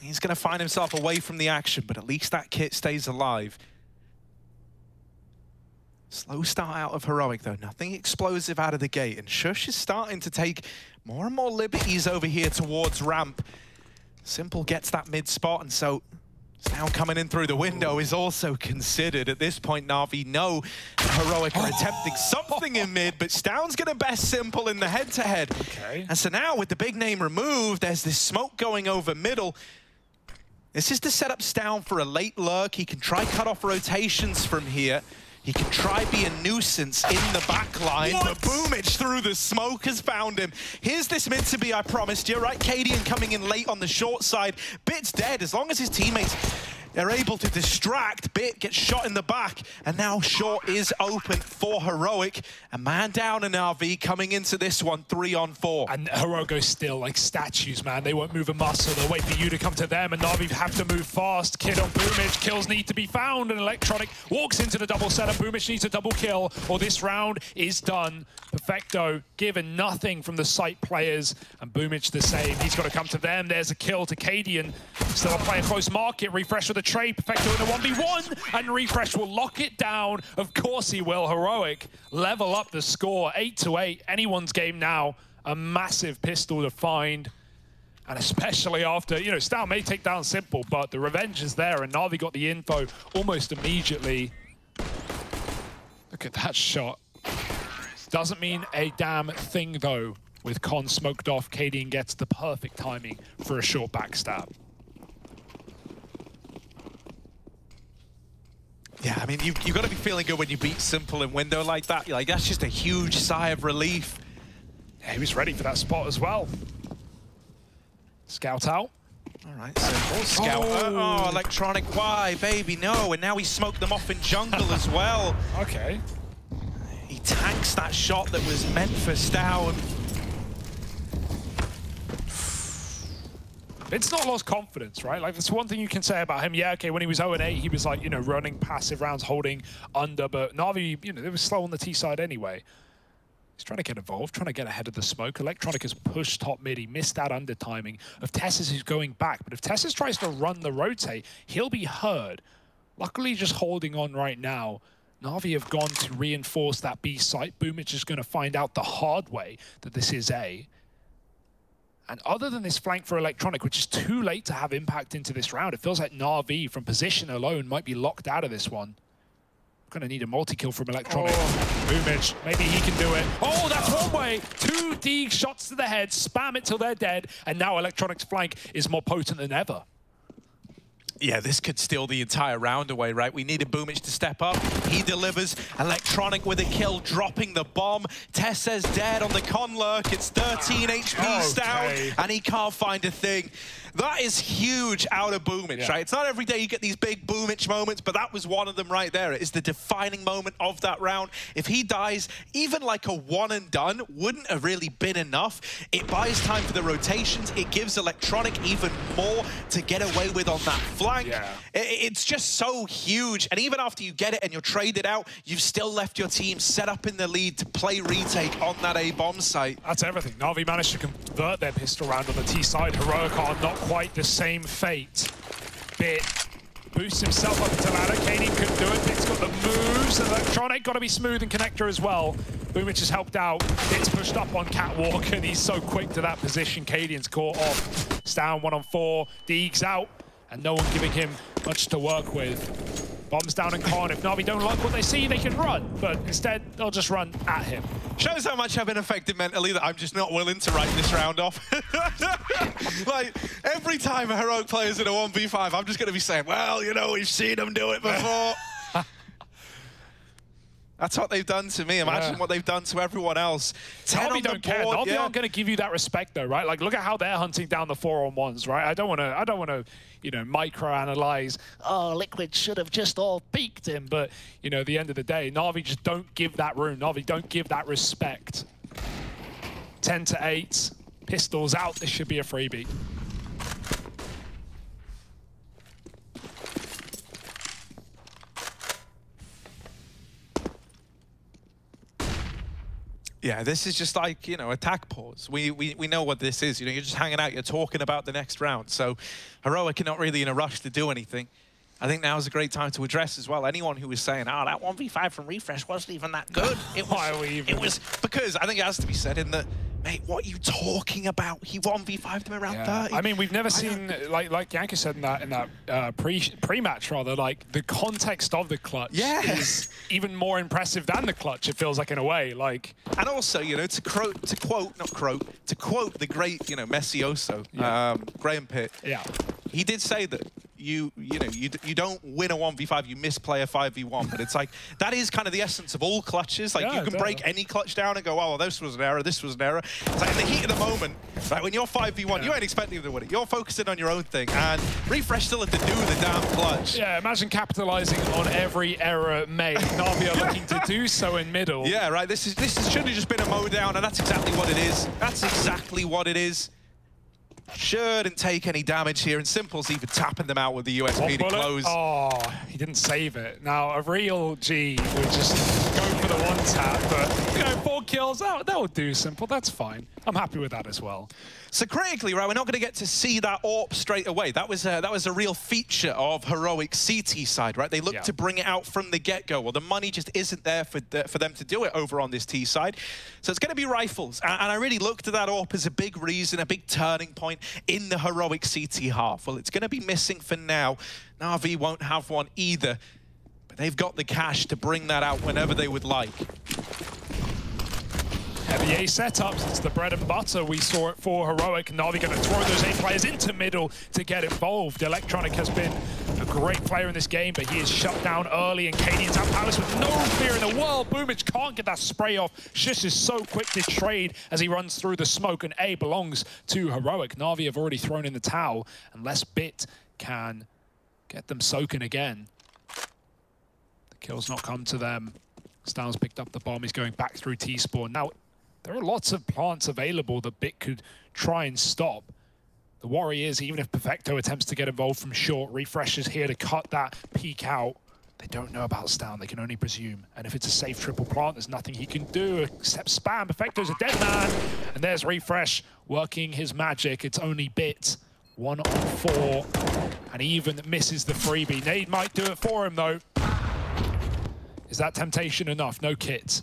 he's going to find himself away from the action, but at least that Kit stays alive. Slow start out of Heroic, though. Nothing explosive out of the gate, and Shush is starting to take more and more liberties over here towards ramp. Simple gets that mid spot, and so Sound coming in through the window is also considered. At this point, Na'Vi know Heroic are attempting something in mid, but Stound's going to best Simple in the head-to-head. Okay. And so now, with the big name removed, there's this smoke going over middle. This is to set up Stound for a late lurk. He can try cut off rotations from here. He can try be a nuisance in the back line, but Boomich through the smoke has found him. Here's this mid to be, I promised you, right? Cadian coming in late on the short side. Bit's dead, as long as his teammates are able to distract. Bit gets shot in the back, and now short is open for Heroic. A man down in RV coming into this one, 3-on-4. And Heroic goes still like statues, man. They won't move a muscle. They'll wait for you to come to them, and Na'Vi have to move fast. Kid on Boomich, kills need to be found, and Electronic walks into the double setup. Boomich needs a double kill, or this round is done. Perfecto given nothing from the site players, and Boomich the same. He's got to come to them. There's a kill to Cadian. Still a player close market. Refresh with a trade. Perfecto in a 1v1, and Refresh will lock it down. Of course he will. Heroic level up the score, 8-8. Anyone's game now. A massive pistol to find. And especially after, you know, Stound may take down Simple, but the revenge is there, and Na'Vi got the info almost immediately. Look at that shot. Doesn't mean a damn thing, though. With Con smoked off, Cadian gets the perfect timing for a short backstab. Yeah, I mean, you've got to be feeling good when you beat Simple in window like that. You're like, that's just a huge sigh of relief. Yeah, he was ready for that spot as well. Scout out. All right, Simple. Scout. Oh, Electronic, why, baby, no. And now he smoked them off in jungle as well. Okay. He tanks that shot that was meant for Stound. It's not lost confidence, right? Like, that's one thing you can say about him. Yeah, okay, when he was 0-8, he was like, you know, running passive rounds, holding under, but Na'Vi, you know, they were slow on the T side anyway. He's trying to get involved, trying to get ahead of the smoke. Electronic has pushed top mid. He missed that under timing of Tessus, who's going back. But if Tessus tries to run the rotate, he'll be heard. Luckily, just holding on right now. Na'Vi have gone to reinforce that B site. Boomich is going to find out the hard way that this is A. And other than this flank for Electronic, which is too late to have impact into this round, it feels like Na'Vi, from position alone, might be locked out of this one. Going to need a multi-kill from Electronic. Boomich, maybe he can do it. Oh, that's one way. 2 Deeg shots to the head, spam it till they're dead, and now Electronic's flank is more potent than ever. Yeah, this could steal the entire round away, right? We needed Boomich to step up. He delivers. Electronic with a kill, dropping the bomb. Tessa's dead on the con lurk. It's 13 HP Stound, and he can't find a thing. That is huge out of Boomich, right? It's not every day you get these big Boomich moments, but that was one of them right there. It is the defining moment of that round. If he dies, even like a one and done wouldn't have really been enough. It buys time for the rotations. It gives Electronic even more to get away with on that flank. Yeah. It's just so huge. And even after you get it and you're traded out, you've still left your team set up in the lead to play retake on that A-bomb site. That's everything. Na'Vi managed to convert their pistol round on the T side. Heroic are not quite the same fate. Bit boosts himself up into ladder. Cadian couldn't do it. Bit's got the moves. Electronic got to be smooth and connector as well. Boomich has helped out. Bit's pushed up on Catwalk, and he's so quick to that position. Cadian's caught off. Stound 1-on-4. Deeg's out. and no one giving him much to work with. Bombs down in con. If Na'Vi don't like what they see, they can run, but instead they'll just run at him. Shows how much I've been affected mentally that I'm just not willing to write this round off. Like, every time a Heroic player's in a 1v5, I'm just going to be saying, well, you know, we've seen them do it before. That's what they've done to me. Imagine what they've done to everyone else. Na'Vi don't care. Na'Vi aren't going to give you that respect, though, right? Like, look at how they're hunting down the 4-on-1s, right? I don't want to, you know, micro-analyze. Oh, Liquid should have just all peeked him, but you know, at the end of the day, Na'Vi just don't give that room. Na'Vi don't give that respect. 10-8, pistols out. This should be a freebie. Yeah, this is just like, you know, attack pause. We know what this is. You know, you're just hanging out, you're talking about the next round. So Heroic are not really in a rush to do anything. I think now is a great time to address as well anyone who was saying, oh, that 1v5 from Refresh wasn't even that good. It was because I think it has to be said in that, mate, what are you talking about? He 1v5'd him around 30. I mean, we've never seen, like Yanka said in that pre-match, rather, like, the context of the clutch is even more impressive than the clutch, it feels like, in a way. Like, and also, you know, to quote the great, you know, Messioso, Graham Pitt, he did say that you don't win a 1v5, you misplay a 5v1. But it's like, that is kind of the essence of all clutches. Like, you can break any clutch down and go, oh, well, this was an error, this was an error. It's like in the heat of the moment, right, when you're 5v1, you ain't expecting them to win it. You're focusing on your own thing, and Refresh still had to do the damn clutch. Yeah, imagine capitalizing on every error made. Na'Vi are looking to do so in middle. Yeah, right, this should have just been a mow down, and that's exactly what it is. That's exactly what it is. Shouldn't take any damage here, and Simple's even tapping them out with the USP to close. Oh, he didn't save it. Now, a real G would just go for the one tap, but, you know, 4 kills, that will do, Simple. That's fine. I'm happy with that as well. So critically, right, we're not going to get to see that AWP straight away. That was a real feature of Heroic's CT side, right? They looked to bring it out from the get-go. Well, the money just isn't there for them to do it over on this T side. So it's going to be rifles. And I really looked at that AWP as a big reason, a big turning point in the Heroic CT half. Well, it's going to be missing for now. Na'Vi won't have one either. But they've got the cash to bring that out whenever they would like. Heavy A setups, it's the bread and butter. We saw it for Heroic. Na'Vi going to throw those A players into middle to get involved. Electronic has been a great player in this game, but he is shut down early, and Cadian's out Palace with no fear in the world. Boomich can't get that spray off. Shish is so quick to trade as he runs through the smoke, and A belongs to Heroic. Na'Vi have already thrown in the towel, unless Bit can get them soaking again. The kill's not come to them. Styles picked up the bomb. He's going back through T-spawn. Now, there are lots of plants available that Bit could try and stop. The worry is, even if Perfecto attempts to get involved from short, Refresh is here to cut that peek out. They don't know about Stan, they can only presume. And if it's a safe triple plant, there's nothing he can do except spam. Perfecto's a dead man. And there's Refresh working his magic. It's only Bit. 1 on 4. And he even misses the freebie. Nade might do it for him, though. Is that temptation enough? No kit.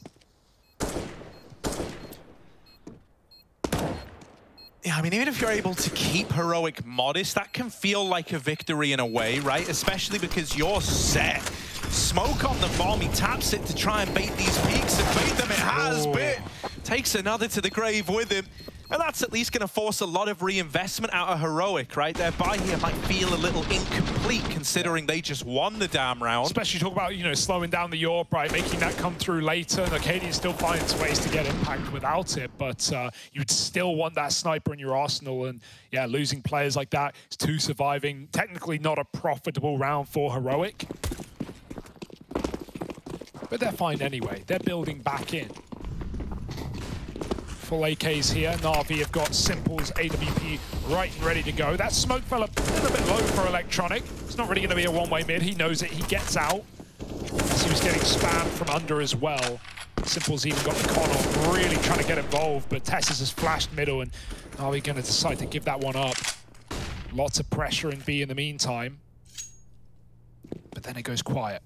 Yeah, I mean, even if you're able to keep Heroic modest, that can feel like a victory in a way, right? Especially because you're set. Smoke on the bomb, he taps it to try and bait these peaks, and bait them it has. Bit takes another to the grave with him. And that's at least going to force a lot of reinvestment out of Heroic, right? Their buy here might feel a little incomplete considering they just won the damn round. Especially talk about, you know, slowing down the AWP, right? Making that come through later. And Arcadian still finds ways to get impact without it, but you'd still want that sniper in your arsenal. And yeah, losing players like that is 2 surviving. Technically not a profitable round for Heroic. But they're fine anyway. They're building back in. Full AKs here. Na'Vi have got Simple's AWP right and ready to go. That smoke fell a little bit low for Electronic. It's not really going to be a one-way mid. He knows it. He gets out. As he was getting spammed from under as well. Simple's even got the con on, really trying to get involved, but Tessus has flashed middle, and Na'Vi going to decide to give that one up. Lots of pressure in B in the meantime. But then it goes quiet.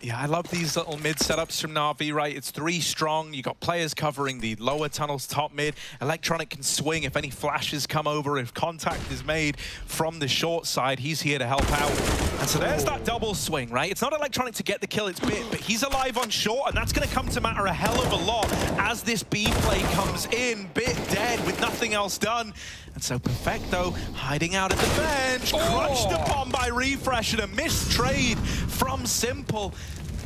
Yeah, I love these little mid setups from Na'Vi, right? It's 3 strong. You got players covering the lower tunnels, top mid. Electronic can swing if any flashes come over, if contact is made from the short side. He's here to help out. And so there's that double swing, right? It's not Electronic to get the kill, it's Bit, but he's alive on short, and that's going to come to matter a hell of a lot as this B play comes in. Bit dead with nothing else done. And so Perfecto hiding out at the bench, crushed upon by Refresh, and a missed trade from Simple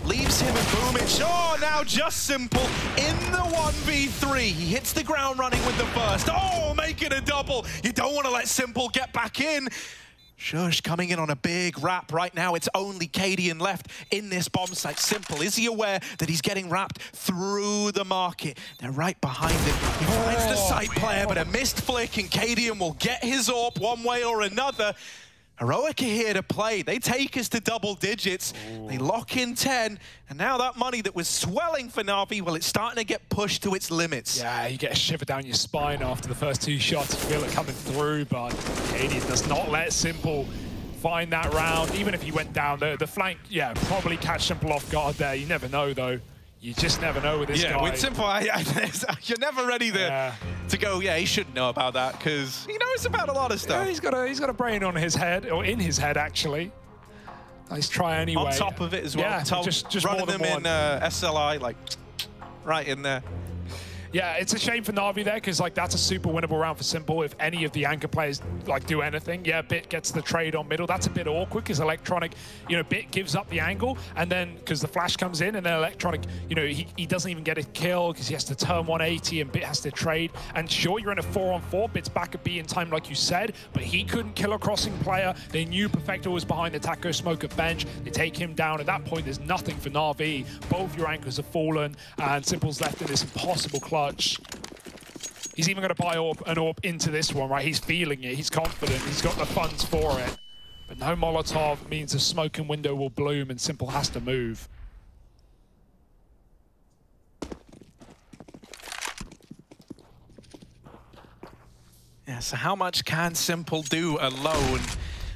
leaves him and Boomich. Oh, now just Simple in the 1v3. He hits the ground running with the burst. Oh, make it a double. You don't want to let Simple get back in. Shush coming in on a big wrap right now. It's only Cadian left in this bomb site. Simple, is he aware that he's getting wrapped through the market? They're right behind him. He finds the site player, but a missed flick, and Cadian will get his AWP one way or another. Heroic are here to play. They take us to double digits. They lock in 10, and now that money that was swelling for Na'Vi, well, it's starting to get pushed to its limits. Yeah, you get a shiver down your spine after the first 2 shots. You feel it coming through, but Cadian does not let Simple find that round. Even if he went down, the flank, yeah, probably catch Simple off guard there. You never know, though. You just never know with this guy. Yeah, with Simple, you're never ready to go, yeah, he should know about that, because he knows about a lot of stuff. Yeah, he's got a brain on his head, or in his head, actually. Nice try anyway. On top of it as well. Yeah, just running more than them one. in SLI, like, right in there. Yeah, it's a shame for Na'Vi there, because like that's a super winnable round for Simple. If any of the anchor players like do anything, yeah, Bit gets the trade on middle. That's a bit awkward because Electronic, you know, Bit gives up the angle, and then because the flash comes in, and then Electronic, you know, he doesn't even get a kill because he has to turn 180, and Bit has to trade. And sure, you're in a 4-on-4. Bit's back at B in time, like you said, but he couldn't kill a crossing player. They knew Perfecto was behind the Taco smoke at bench. They take him down. At that point, there's nothing for Na'Vi. Both your anchors have fallen, and Simple's left in this impossible clutch. He's even going to buy an AWP into this one, right? He's feeling it. He's confident. He's got the funds for it. But no Molotov means the smoking window will bloom, and Simple has to move. Yeah, so how much can Simple do alone?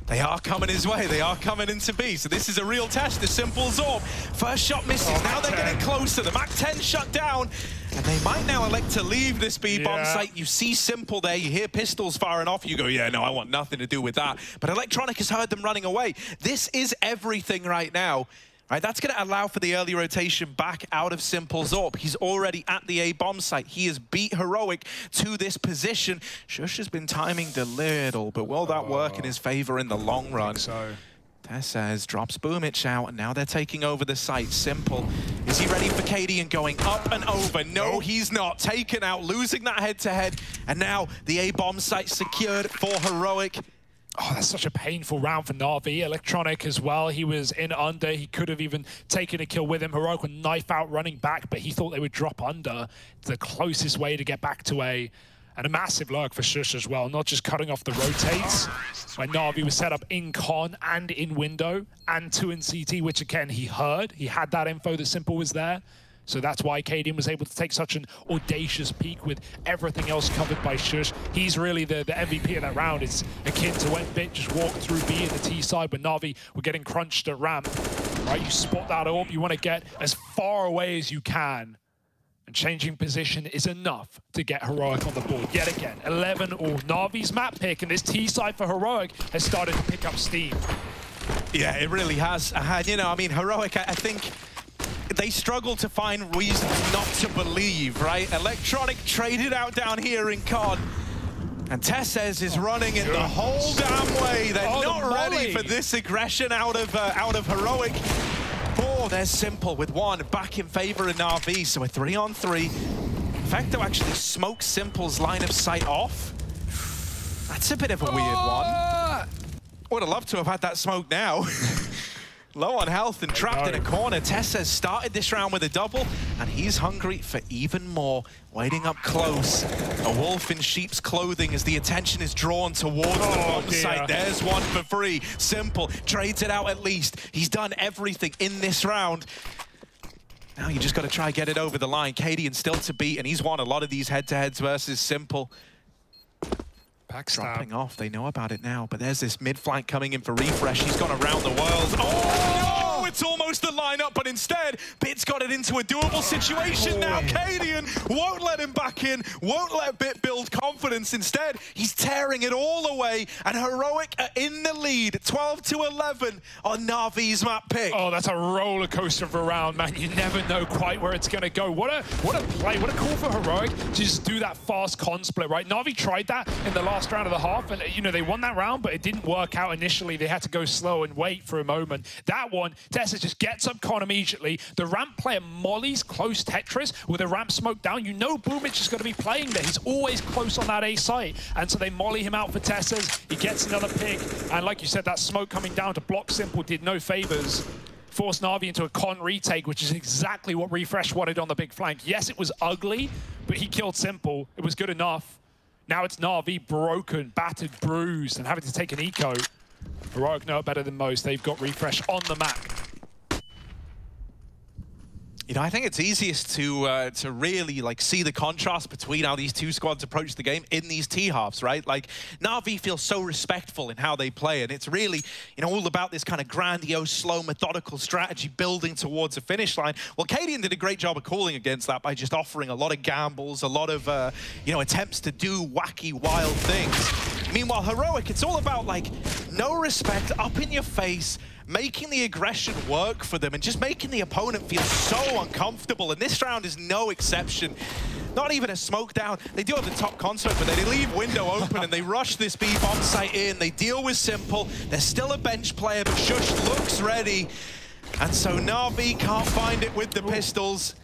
They are coming his way. They are coming into B. So this is a real test of Simple's AWP. First shot misses. Now they're getting closer. The Mach 10 shut down. And they might now elect to leave this B bomb site. You see Simple there. You hear pistols firing off. You go, yeah, no, I want nothing to do with that. But Electronic has heard them running away. This is everything right now. Right, that's going to allow for the early rotation back out of Simple's AWP. He's already at the A bomb site. He has beat Heroic to this position. Shush has been timing a little, but will that work in his favor in the long run? So Tessez drops Boomich out, and now they're taking over the site. Simple. Is he ready for Cadian going up and over? No, he's not. Taken out, losing that head-to-head. And now the A bomb site secured for Heroic. Oh, that's such a painful round for Na'Vi. Electronic as well. He was in under. He could have even taken a kill with him. Heroic would knife out running back, but he thought they would drop under. The closest way to get back to A. And a massive lurk for Shush as well, not just cutting off the rotates. When Na'Vi was set up in con and in window and 2 in CT, which again, he heard. He had that info that Simple was there. So that's why Cadian was able to take such an audacious peek with everything else covered by Shush. He's really the MVP of that round. It's akin to when Bit just walked through B in the T side, but Na'Vi were getting crunched at ramp. Right, you spot that AWP, you want to get as far away as you can. And changing position is enough to get Heroic on the board. Yet again, 11 all. Na'Vi's map pick, and this T side for Heroic has started to pick up steam. Yeah, it really has. You know, I mean, Heroic, I think they struggle to find reasons not to believe, right? Electronic traded out down here in COD. And Tessez is running it the whole damn way. They're not ready for this aggression out of Heroic. Oh, there's Simple with one back in favor of Na'Vi, so a 3-on-3. Perfecto actually smokes Simple's line of sight off. That's a bit of a weird one. Would have loved to have had that smoke now. Low on health and trapped in a corner. Tessez started this round with a double, and he's hungry for even more. Waiting up close. A wolf in sheep's clothing as the attention is drawn towards the bomb site. There's one for free. Simple trades it out at least. He's done everything in this round. Now you just got to try get it over the line. Cadian still to beat, and he's won a lot of these head-to-heads versus Simple. Dropping off, they know about it now, but there's this mid flank coming in for Refresh. He's gone around the world. Oh, no! it's almost the lineup, but instead, Bit's got it into a doable situation now. Cadian won't let him back in, won't let Bit build confidence. Instead, he's tearing it all away, and Heroic are in the lead, 12-11 on Na'Vi's map pick. Oh, that's a roller coaster of a round, man. You never know quite where it's going to go. What a play, what a call for Heroic to just do that fast con split, right? Na'Vi tried that in the last round of the half, and you know, they won that round, but it didn't work out initially. They had to go slow and wait for a moment. That one, Tessa just gets up con immediately. The ramp player mollies close Tetris with a ramp smoke down. You know Boomich is going to be playing there. He's always close on that A site. And so they molly him out for Tessas. He gets another pick. And like you said, that smoke coming down to block Simple did no favors. Forced Na'Vi into a con retake, which is exactly what Refresh wanted on the big flank. Yes, it was ugly, but he killed Simple. It was good enough. Now it's Na'Vi broken, battered, bruised, and having to take an eco. Heroic know it better than most. They've got Refresh on the map. You know, I think it's easiest to really like see the contrast between how these two squads approach the game in these T-halves, right? Like, Na'Vi feels so respectful in how they play, and it's really, you know, all about this kind of grandiose, slow, methodical strategy building towards a finish line. Well, Cadian did a great job of calling against that by just offering a lot of gambles, a lot of, you know, attempts to do wacky, wild things. Meanwhile, Heroic, it's all about, like, no respect, up in your face, making the aggression work for them and just making the opponent feel so uncomfortable. And this round is no exception. Not even a smoke down. They do have the top console, but they leave window open and they rush this B bomb site in. They deal with Simple. There's still a bench player, but Shush looks ready. And so Na'Vi can't find it with the pistols.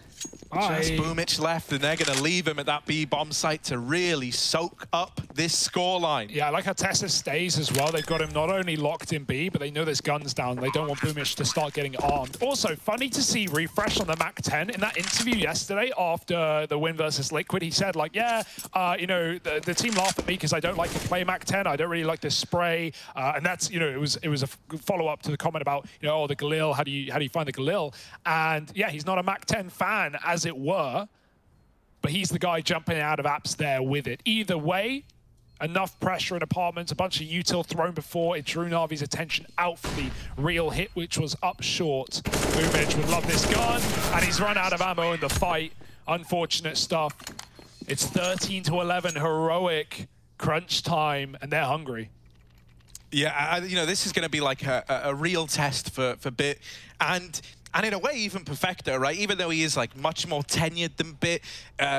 Just Boomich left, and they're going to leave him at that B bomb site to really soak up this scoreline. Yeah, I like how Tessa stays as well. They've got him not only locked in B, but they know there's guns down. They don't want Boomich to start getting armed. Also, funny to see Refresh on the Mac 10. In that interview yesterday after the win versus Liquid, he said, like, yeah, you know, the team laughed at me because I don't like to play Mac 10. I don't really like the spray. And that's, you know, it was a follow-up to the comment about, you know, oh, the Galil, how do you find the Galil? And yeah, he's not a Mac 10 fan, as it were, but he's the guy jumping out of apps there with it. Either way, enough pressure in apartments, a bunch of util thrown before. It drew Na'Vi's attention out for the real hit, which was up short. Boomich would love this gun, and he's run out of ammo in the fight. Unfortunate stuff. It's 13-11, Heroic, crunch time, and they're hungry. Yeah, you know, this is going to be like a real test for Bit. And in a way, even Perfecto, right? Even though he is like much more tenured than Bit,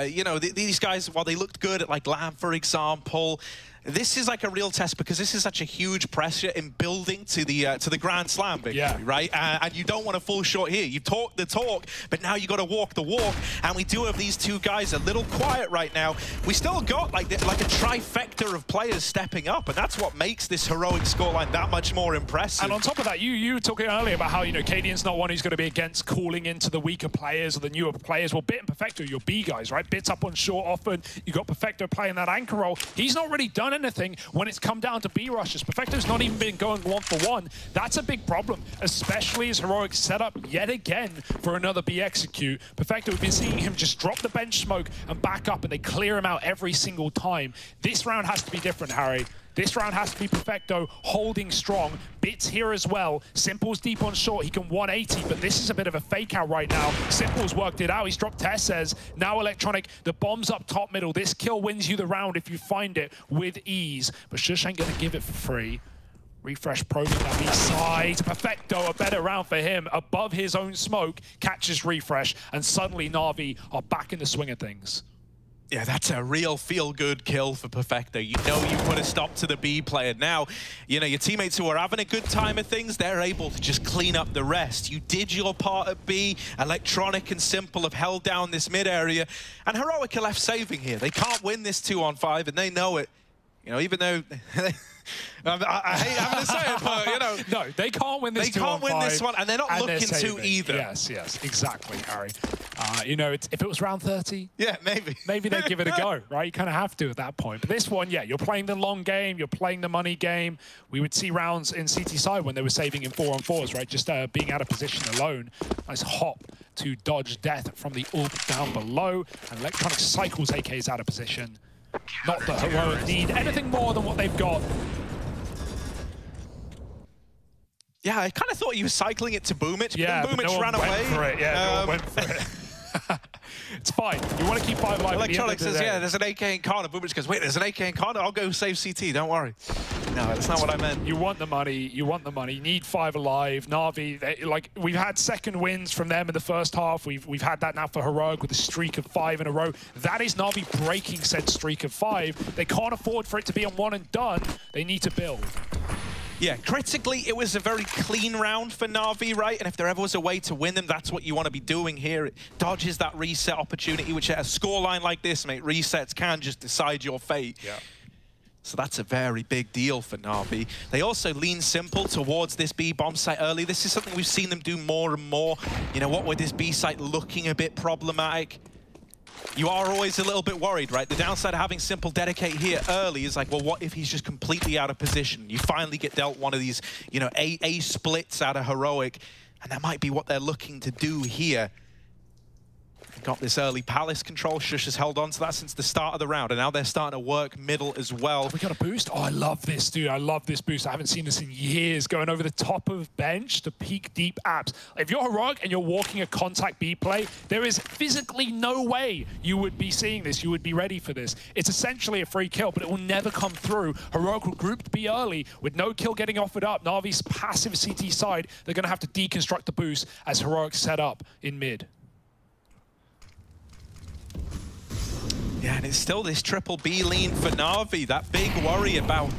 you know, these guys, while they looked good at like Lamb, for example, this is like a real test because this is such a huge pressure in building to the Grand Slam victory, right? And you don't want to fall short here. You talk the talk, but now you got to walk the walk. And we do have these two guys a little quiet right now. We still got like a trifecta of players stepping up, and that's what makes this Heroic scoreline that much more impressive. And on top of that, you were talking earlier about how, you know, Cadian's not one who's going to be against calling into the weaker players or the newer players. Well, Bit and Perfecto, your B guys, right? Bit's up on short often. You got Perfecto playing that anchor role. He's not really done anything when it's come down to B rushes. Perfecto's not even been going 1-for-1. That's a big problem, especially as Heroic set up yet again for another B execute. Perfecto, we've been seeing him just drop the bench smoke and back up, and they clear him out every single time. This round has to be different, Harry. This round has to be Perfecto holding strong. Bit's here as well. Simple's deep on short. He can 180, but this is a bit of a fake out right now. Simple's worked it out. He's dropped Tessez. Now Electronic, the bomb's up top middle. This kill wins you the round if you find it with ease. But Shush ain't going to give it for free. Refresh probing that B side. Perfecto, a better round for him. Above his own smoke, catches Refresh, and suddenly Na'Vi are back in the swing of things. Yeah, that's a real feel-good kill for Perfecto. You know you put a stop to the B player. Now, you know, your teammates who are having a good time of things, they're able to just clean up the rest. You did your part at B. Electronic and Simple have held down this mid area. And Heroic are left saving here. They can't win this 2-on-5, and they know it. You know, even though... I hate having to say it, but, you know... No, they can't win this 2-on-5. They can't win this one, and they're not looking to either. Yes, yes, exactly, Harry. You know, if it was round 30... Yeah, maybe. Maybe they'd give it a go, right? You kind of have to at that point. But this one, yeah, you're playing the long game, you're playing the money game. We would see rounds in CT side when they were saving in 4-on-4s, right? Just being out of position alone. Nice hop to dodge death from the AWP down below. And Electronic cycles AKs out of position. Not that Heroic need anything more than what they've got. Yeah, I kind of thought he was cycling it to Boomich, yeah, but then Boomich no ran away. Went for it. Yeah, no one went for it. It's fine. You want to keep 5 alive. Electronic says, yeah, there's an AK in corner. Boomich goes, wait, there's an AK in corner? I'll go save CT, don't worry. No, that's not what I meant. You want the money. You want the money. You need 5 alive. Na'Vi, like, we've had second wins from them in the first half. We've had that now for Heroic with a streak of 5 in a row. That is Na'Vi breaking said streak of 5. They can't afford for it to be on one and done. They need to build. Yeah, critically, it was a very clean round for Na'Vi, right? And if there ever was a way to win them, that's what you want to be doing here. It dodges that reset opportunity, which at a scoreline like this, mate, resets can just decide your fate. Yeah. So that's a very big deal for Na'Vi. They also lean simple towards this B bomb site early. This is something we've seen them do more and more. You know what, with this B site looking a bit problematic, you are always a little bit worried, right? The downside of having Simple dedicate here early is like, well, what if he's just completely out of position? You finally get dealt one of these, you know, A splits out of Heroic, and that might be what they're looking to do here. Got this early Palace control. Shush has held on to that since the start of the round, and now they're starting to work middle as well. We got a boost? Oh, I love this, dude. I love this boost. I haven't seen this in years. Going over the top of bench to peek deep apps. If you're Heroic and you're walking a contact B play, there is physically no way you would be seeing this. You would be ready for this. It's essentially a free kill, but it will never come through. Heroic will group B early with no kill getting offered up. Na'Vi's passive CT side, they're going to have to deconstruct the boost as Heroic set up in mid. Yeah, and it's still this triple B lean for Na'Vi. That big worry about,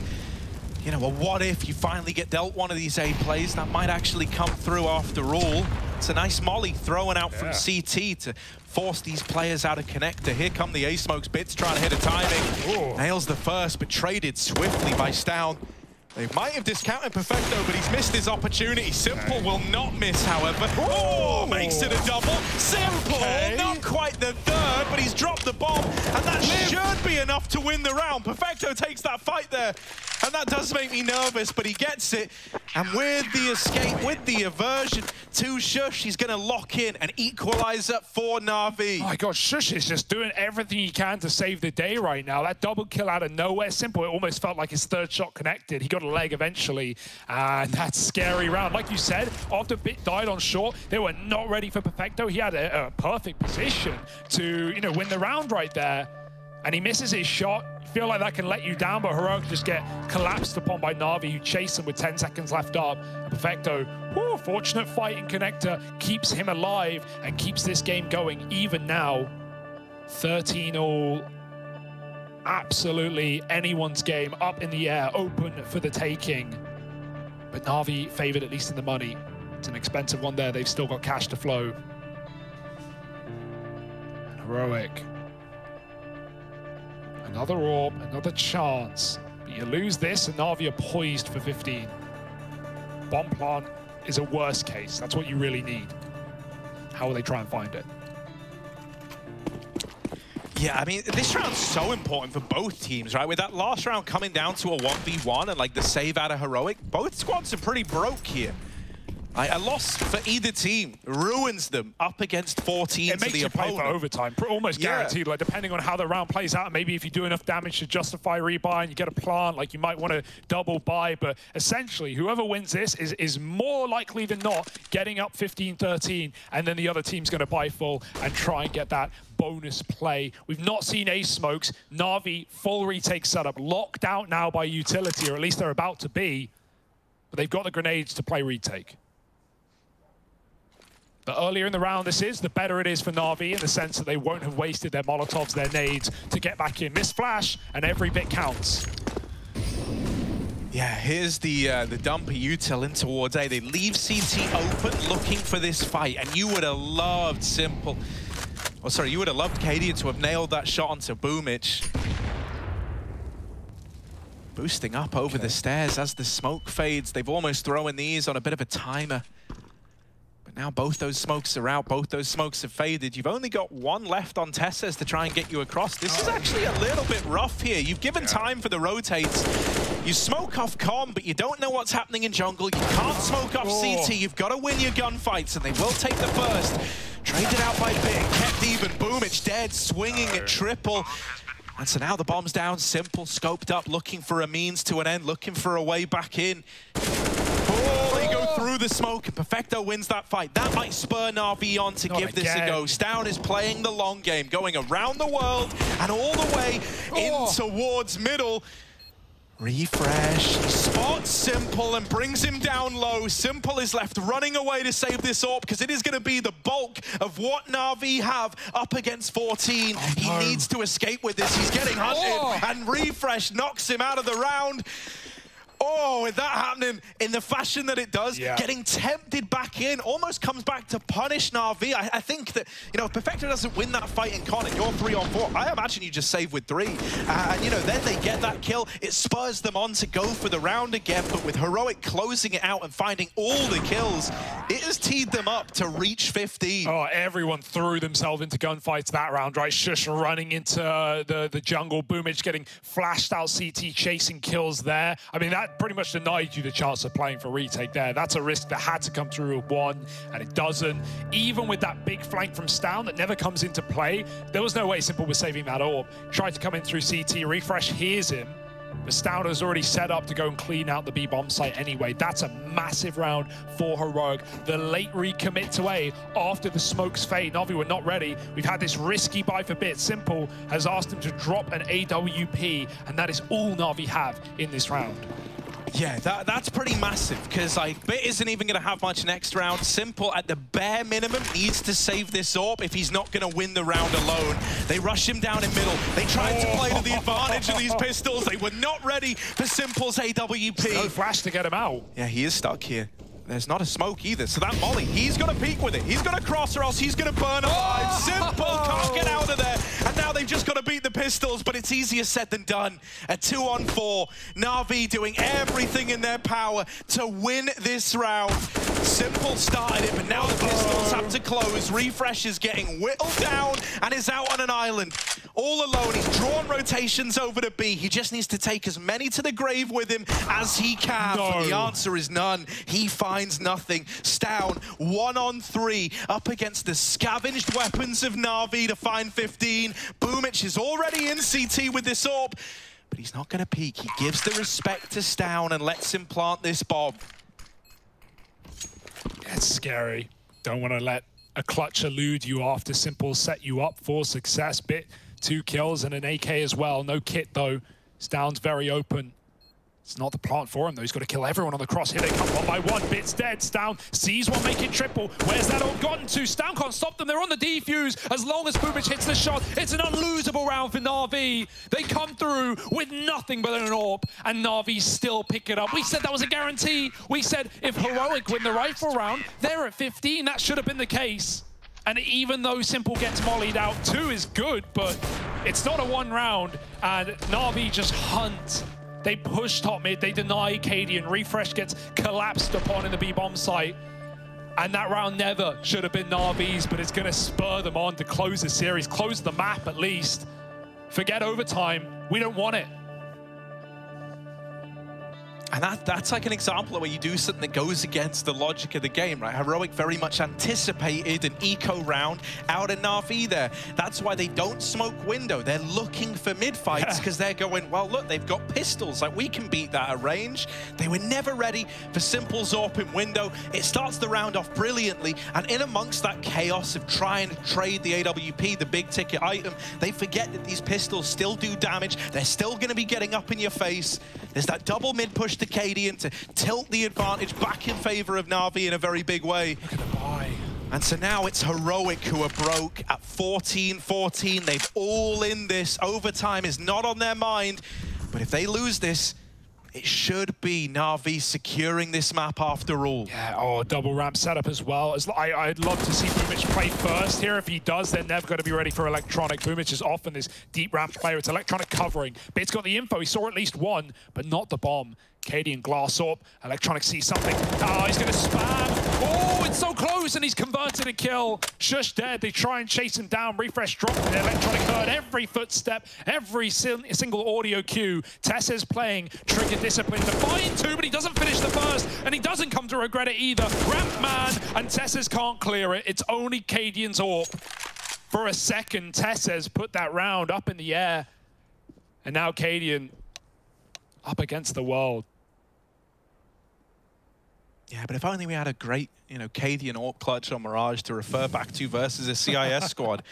you know, well, what if you finally get dealt one of these A plays? That might actually come through after all. It's a nice molly thrown out from CT to force these players out of connector. Here come the A-Smokes. Bits trying to hit a timing. Ooh. Nails the first, but traded swiftly by Stown. They might have discounted Perfecto, but he's missed his opportunity. Simple will not miss, however. Oh, makes it a double. Simple, not quite the third, but he's dropped the bomb, and that should be enough to win the round. Perfecto takes that fight there, and that does make me nervous, but he gets it. And with the escape, with the aversion to Shush, he's going to lock in an equalizer for Na'Vi. Oh my God, Shush is just doing everything he can to save the day right now. That double kill out of nowhere, Simple, it almost felt like his third shot connected. He got a leg eventually, and that's scary round. Like you said, after Bit died on short, they were not ready for Perfecto. He had a perfect position to, you know, win the round right there, and he misses his shot. You feel like that can let you down, but Heroic just get collapsed upon by Na'Vi, who chase him with 10 seconds left up. And Perfecto, whoo, fortunate fight in connector, keeps him alive and keeps this game going even now. 13-all. Absolutely anyone's game, up in the air, open for the taking. But Na'Vi favored, at least in the money. It's an expensive one there. They've still got cash to flow. And Heroic. Another orb, another chance. But you lose this, and Na'Vi are poised for 15. Bomb plant is a worst case. That's what you really need. How will they try and find it? Yeah, I mean, this round's so important for both teams, right? With that last round coming down to a 1v1 and like the save out of Heroic, both squads are pretty broke here. A loss for either team ruins them up against 14 it to the opponent. It makes you play for overtime, almost guaranteed. Like, depending on how the round plays out, maybe if you do enough damage to justify rebuy and you get a plant, like, you might want to double buy. But essentially, whoever wins this is more likely than not getting up 15-13, and then the other team's going to buy full and try and get that bonus play. We've not seen A-Smokes. Na'Vi, full retake setup, locked out now by utility, or at least they're about to be. But they've got the grenades to play retake. The earlier in the round this is, the better it is for Na'Vi, in the sense that they won't have wasted their Molotovs, their nades, to get back in. Miss flash, and every bit counts. Yeah, here's the dumper util in towards A. They leave CT open, looking for this fight, and you would have loved Simple. Oh, sorry, you would have loved Cadian to have nailed that shot onto Boomich. Boosting up over the stairs as the smoke fades. They've almost thrown these on a bit of a timer. Now both those smokes are out, both those smokes have faded. You've only got one left on Tesses to try and get you across. This is actually a little bit rough here. You've given time for the rotates. You smoke off Com, but you don't know what's happening in jungle. You can't smoke off CT. You've got to win your gunfights, and they will take the first. Traded out by Bit and kept even. Boomich dead, swinging at triple. And so now the bomb's down. Simple, scoped up, looking for a means to an end, looking for a way back in. Oh, they go through the smoke, and Perfecto wins that fight. That might spur Na'Vi on to give this a go. Stown is playing the long game, going around the world and all the way in towards middle. Refresh, spots Simple and brings him down low. Simple is left running away to save this AWP because it is going to be the bulk of what Na'Vi have up against 14. He needs to escape with this. He's getting hunted and Refresh knocks him out of the round. Oh, with that happening in the fashion that it does, getting tempted back in, almost comes back to punish Na'Vi. I think that, you know, if Perfecto doesn't win that fight in con and you're 3-on-4, I imagine you just save with 3. And, you know, then they get that kill. It spurs them on to go for the round again, but with Heroic closing it out and finding all the kills, it has teed them up to reach 15. Oh, everyone threw themselves into gunfights that round, right? Shush running into the jungle, Boomage getting flashed out CT, chasing kills there. I mean, that pretty much denied you the chance of playing for retake there. That's a risk that had to come through with 1, and it doesn't. Even with that big flank from Stown that never comes into play, there was no way Simple was saving that AWP. Tried to come in through CT, Refresh hears him, but Stown has already set up to go and clean out the B bomb site anyway. That's a massive round for Heroic. The late recommit to A after the smokes fade. Na'Vi were not ready. We've had this risky buy for Bit. Simple has asked him to drop an AWP, and that is all Na'Vi have in this round. Yeah, that's pretty massive, because like Bit isn't even going to have much next round. Simple, at the bare minimum, needs to save this AWP if he's not going to win the round alone. They rush him down in middle. They tried to play to the advantage of these pistols. They were not ready for Simple's AWP. No flash to get him out. Yeah, he is stuck here. There's not a smoke either, so that molly, he's going to peek with it. He's going to cross or else he's going to burn alive. Simple can't get out of there. And now they've just got to beat the pistols, but it's easier said than done. A 2-on-4. Na'Vi doing everything in their power to win this round. Simple started it, but now the pistols have to close. Refresh is getting whittled down and is out on an island. All alone, he's drawn rotations over to B. He just needs to take as many to the grave with him as he can. But the answer is none. He finds nothing. Stown, 1-on-3, up against the scavenged weapons of Na'Vi to find 15. Boomich is already in CT with this AWP, but he's not going to peek. He gives the respect to Stown and lets him plant this bomb. It's scary. Don't want to let a clutch elude you after Simple set you up for success. Bit 2 kills and an AK as well. No kit though. Stown's very open. It's not the plant for him though. He's got to kill everyone on the cross. Here they come 1 by 1. Bit's dead. Stown sees one, make it triple. Where's that all gotten to? Stown can't stop them. They're on the defuse. As long as Boomich hits the shot, it's an unlosable round for Na'Vi. They come through with nothing but an AWP, and Na'Vi still pick it up. We said that was a guarantee. We said if Heroic win the rifle round, they're at 15. That should have been the case. And even though Simple gets mollied out, 2 is good, but it's not a 1 round, and Na'Vi just hunt. They push top mid, they deny Cadian. Refresh gets collapsed upon in the B-bomb site. And that round never should have been Na'Vi's, but it's going to spur them on to close the series, close the map at least. Forget overtime, we don't want it. And that's like an example of where you do something that goes against the logic of the game, right? Heroic very much anticipated an eco round out in Na'Vi there. That's why they don't smoke window. They're looking for mid-fights because they're going, well, look, they've got pistols. Like, we can beat that at range. They were never ready for Simple's AWP in window. It starts the round off brilliantly, and in amongst that chaos of trying to trade the AWP, the big ticket item, they forget that these pistols still do damage. They're still going to be getting up in your face. There's that double mid push to Cadian to tilt the advantage back in favor of Na'Vi in a very big way. Look at the buy. And so now it's Heroic who are broke at 14-14. They've all in this. Overtime is not on their mind. But if they lose this, it should be Na'Vi securing this map after all. Yeah, double ramp setup as well. I'd love to see Boomich play first here. If he does, they're never going to be ready for Electronic. Boomich is often this deep ramp player. It's Electronic covering. Bit's got the info. He saw at least 1, but not the bomb. Cadian glass AWP. Electronic sees something. Oh, he's going to spam. Oh, it's so close, and he's converted a kill. Shush dead. They try and chase him down. Refresh dropped it. Electronic heard every footstep, every single audio cue. Tessa's playing. Trigger discipline to find 2, but he doesn't finish the first, and he doesn't come to regret it either. Ramp man, and Tessa's can't clear it. It's only Cadian's AWP. For a second, Tessa's put that round up in the air, and now Cadian up against the world. Yeah, but if only we had a great, Cadian AWP clutch on Mirage to refer back to versus a CIS squad.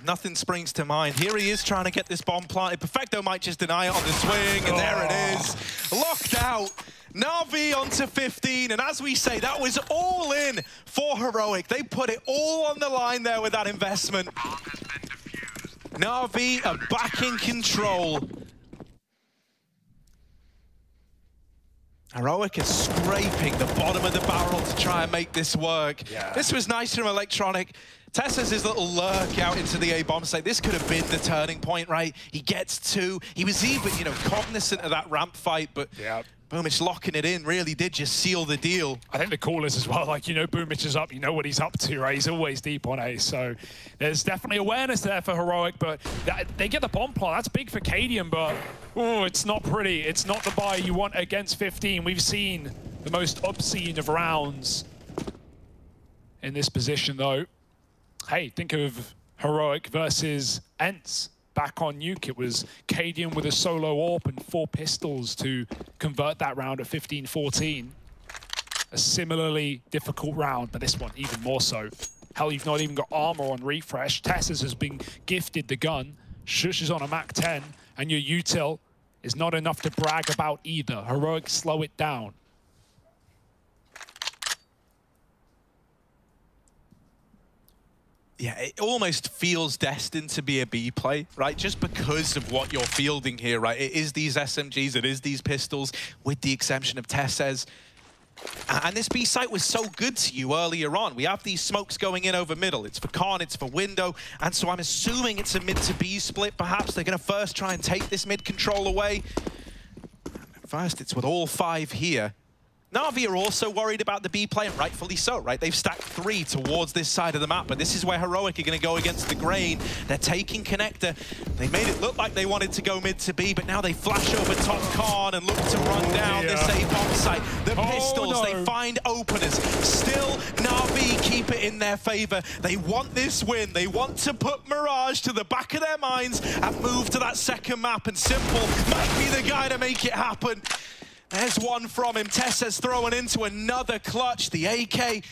Nothing springs to mind. Here he is trying to get this bomb planted. Perfecto might just deny it on the swing, and there it is. Locked out. Na'Vi onto 15, and as we say, that was all in for Heroic. They put it all on the line there with that investment. Na'Vi are back in control. Heroic is scraping the bottom of the barrel to try and make this work. Yeah. This was nice from Electronic. Tessa's his little lurk out into the A-bomb site. This could have been the turning point, right? He gets two. He was even, cognizant of that ramp fight, but Boomich locking it in really did just seal the deal. I think the call is as well, Boomich is up, you know what he's up to, right? He's always deep on A, so there's definitely awareness there for Heroic, but they get the bomb plant. That's big for Cadian, but it's not pretty. It's not the buy you want against 15. We've seen the most obscene of rounds in this position, though. Hey, think of Heroic versus Ents. Back on Nuke, it was Cadian with a solo AWP and 4 pistols to convert that round at 15-14. A similarly difficult round, but this one even more so. Hell, you've not even got armor on refresh. Tess's has been gifted the gun. Shush is on a Mac 10, and your util is not enough to brag about either. Heroic slow it down. Yeah, it almost feels destined to be a B play, right? Just because of what you're fielding here, right? It is these SMGs, it is these pistols, with the exception of Tess's. And this B site was so good to you earlier on. We have these smokes going in over middle. It's for Khan, it's for Window, and so I'm assuming it's a mid to B split, perhaps. They're going to first try and take this mid control away. First, it's with all 5 here. Na'Vi are also worried about the B play, and rightfully so, right? They've stacked 3 towards this side of the map, but this is where Heroic are going to go against the grain. They're taking connector. They made it look like they wanted to go mid to B, but now they flash over top Khan and look to run down this A-bomb site. The pistols, they find openers. Still, Na'Vi keep it in their favor. They want this win. They want to put Mirage to the back of their minds and move to that second map, and Simple might be the guy to make it happen. There's one from him. Tessa's throwing into another clutch. The AK,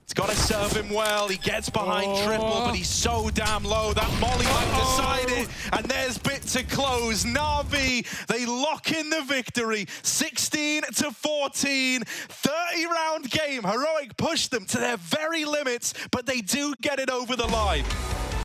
it's got to serve him well. He gets behind triple, but he's so damn low. That molly might decide it. And there's bit to close. Na'Vi, they lock in the victory. 16-14, 30-round game. Heroic pushed them to their very limits, but they do get it over the line.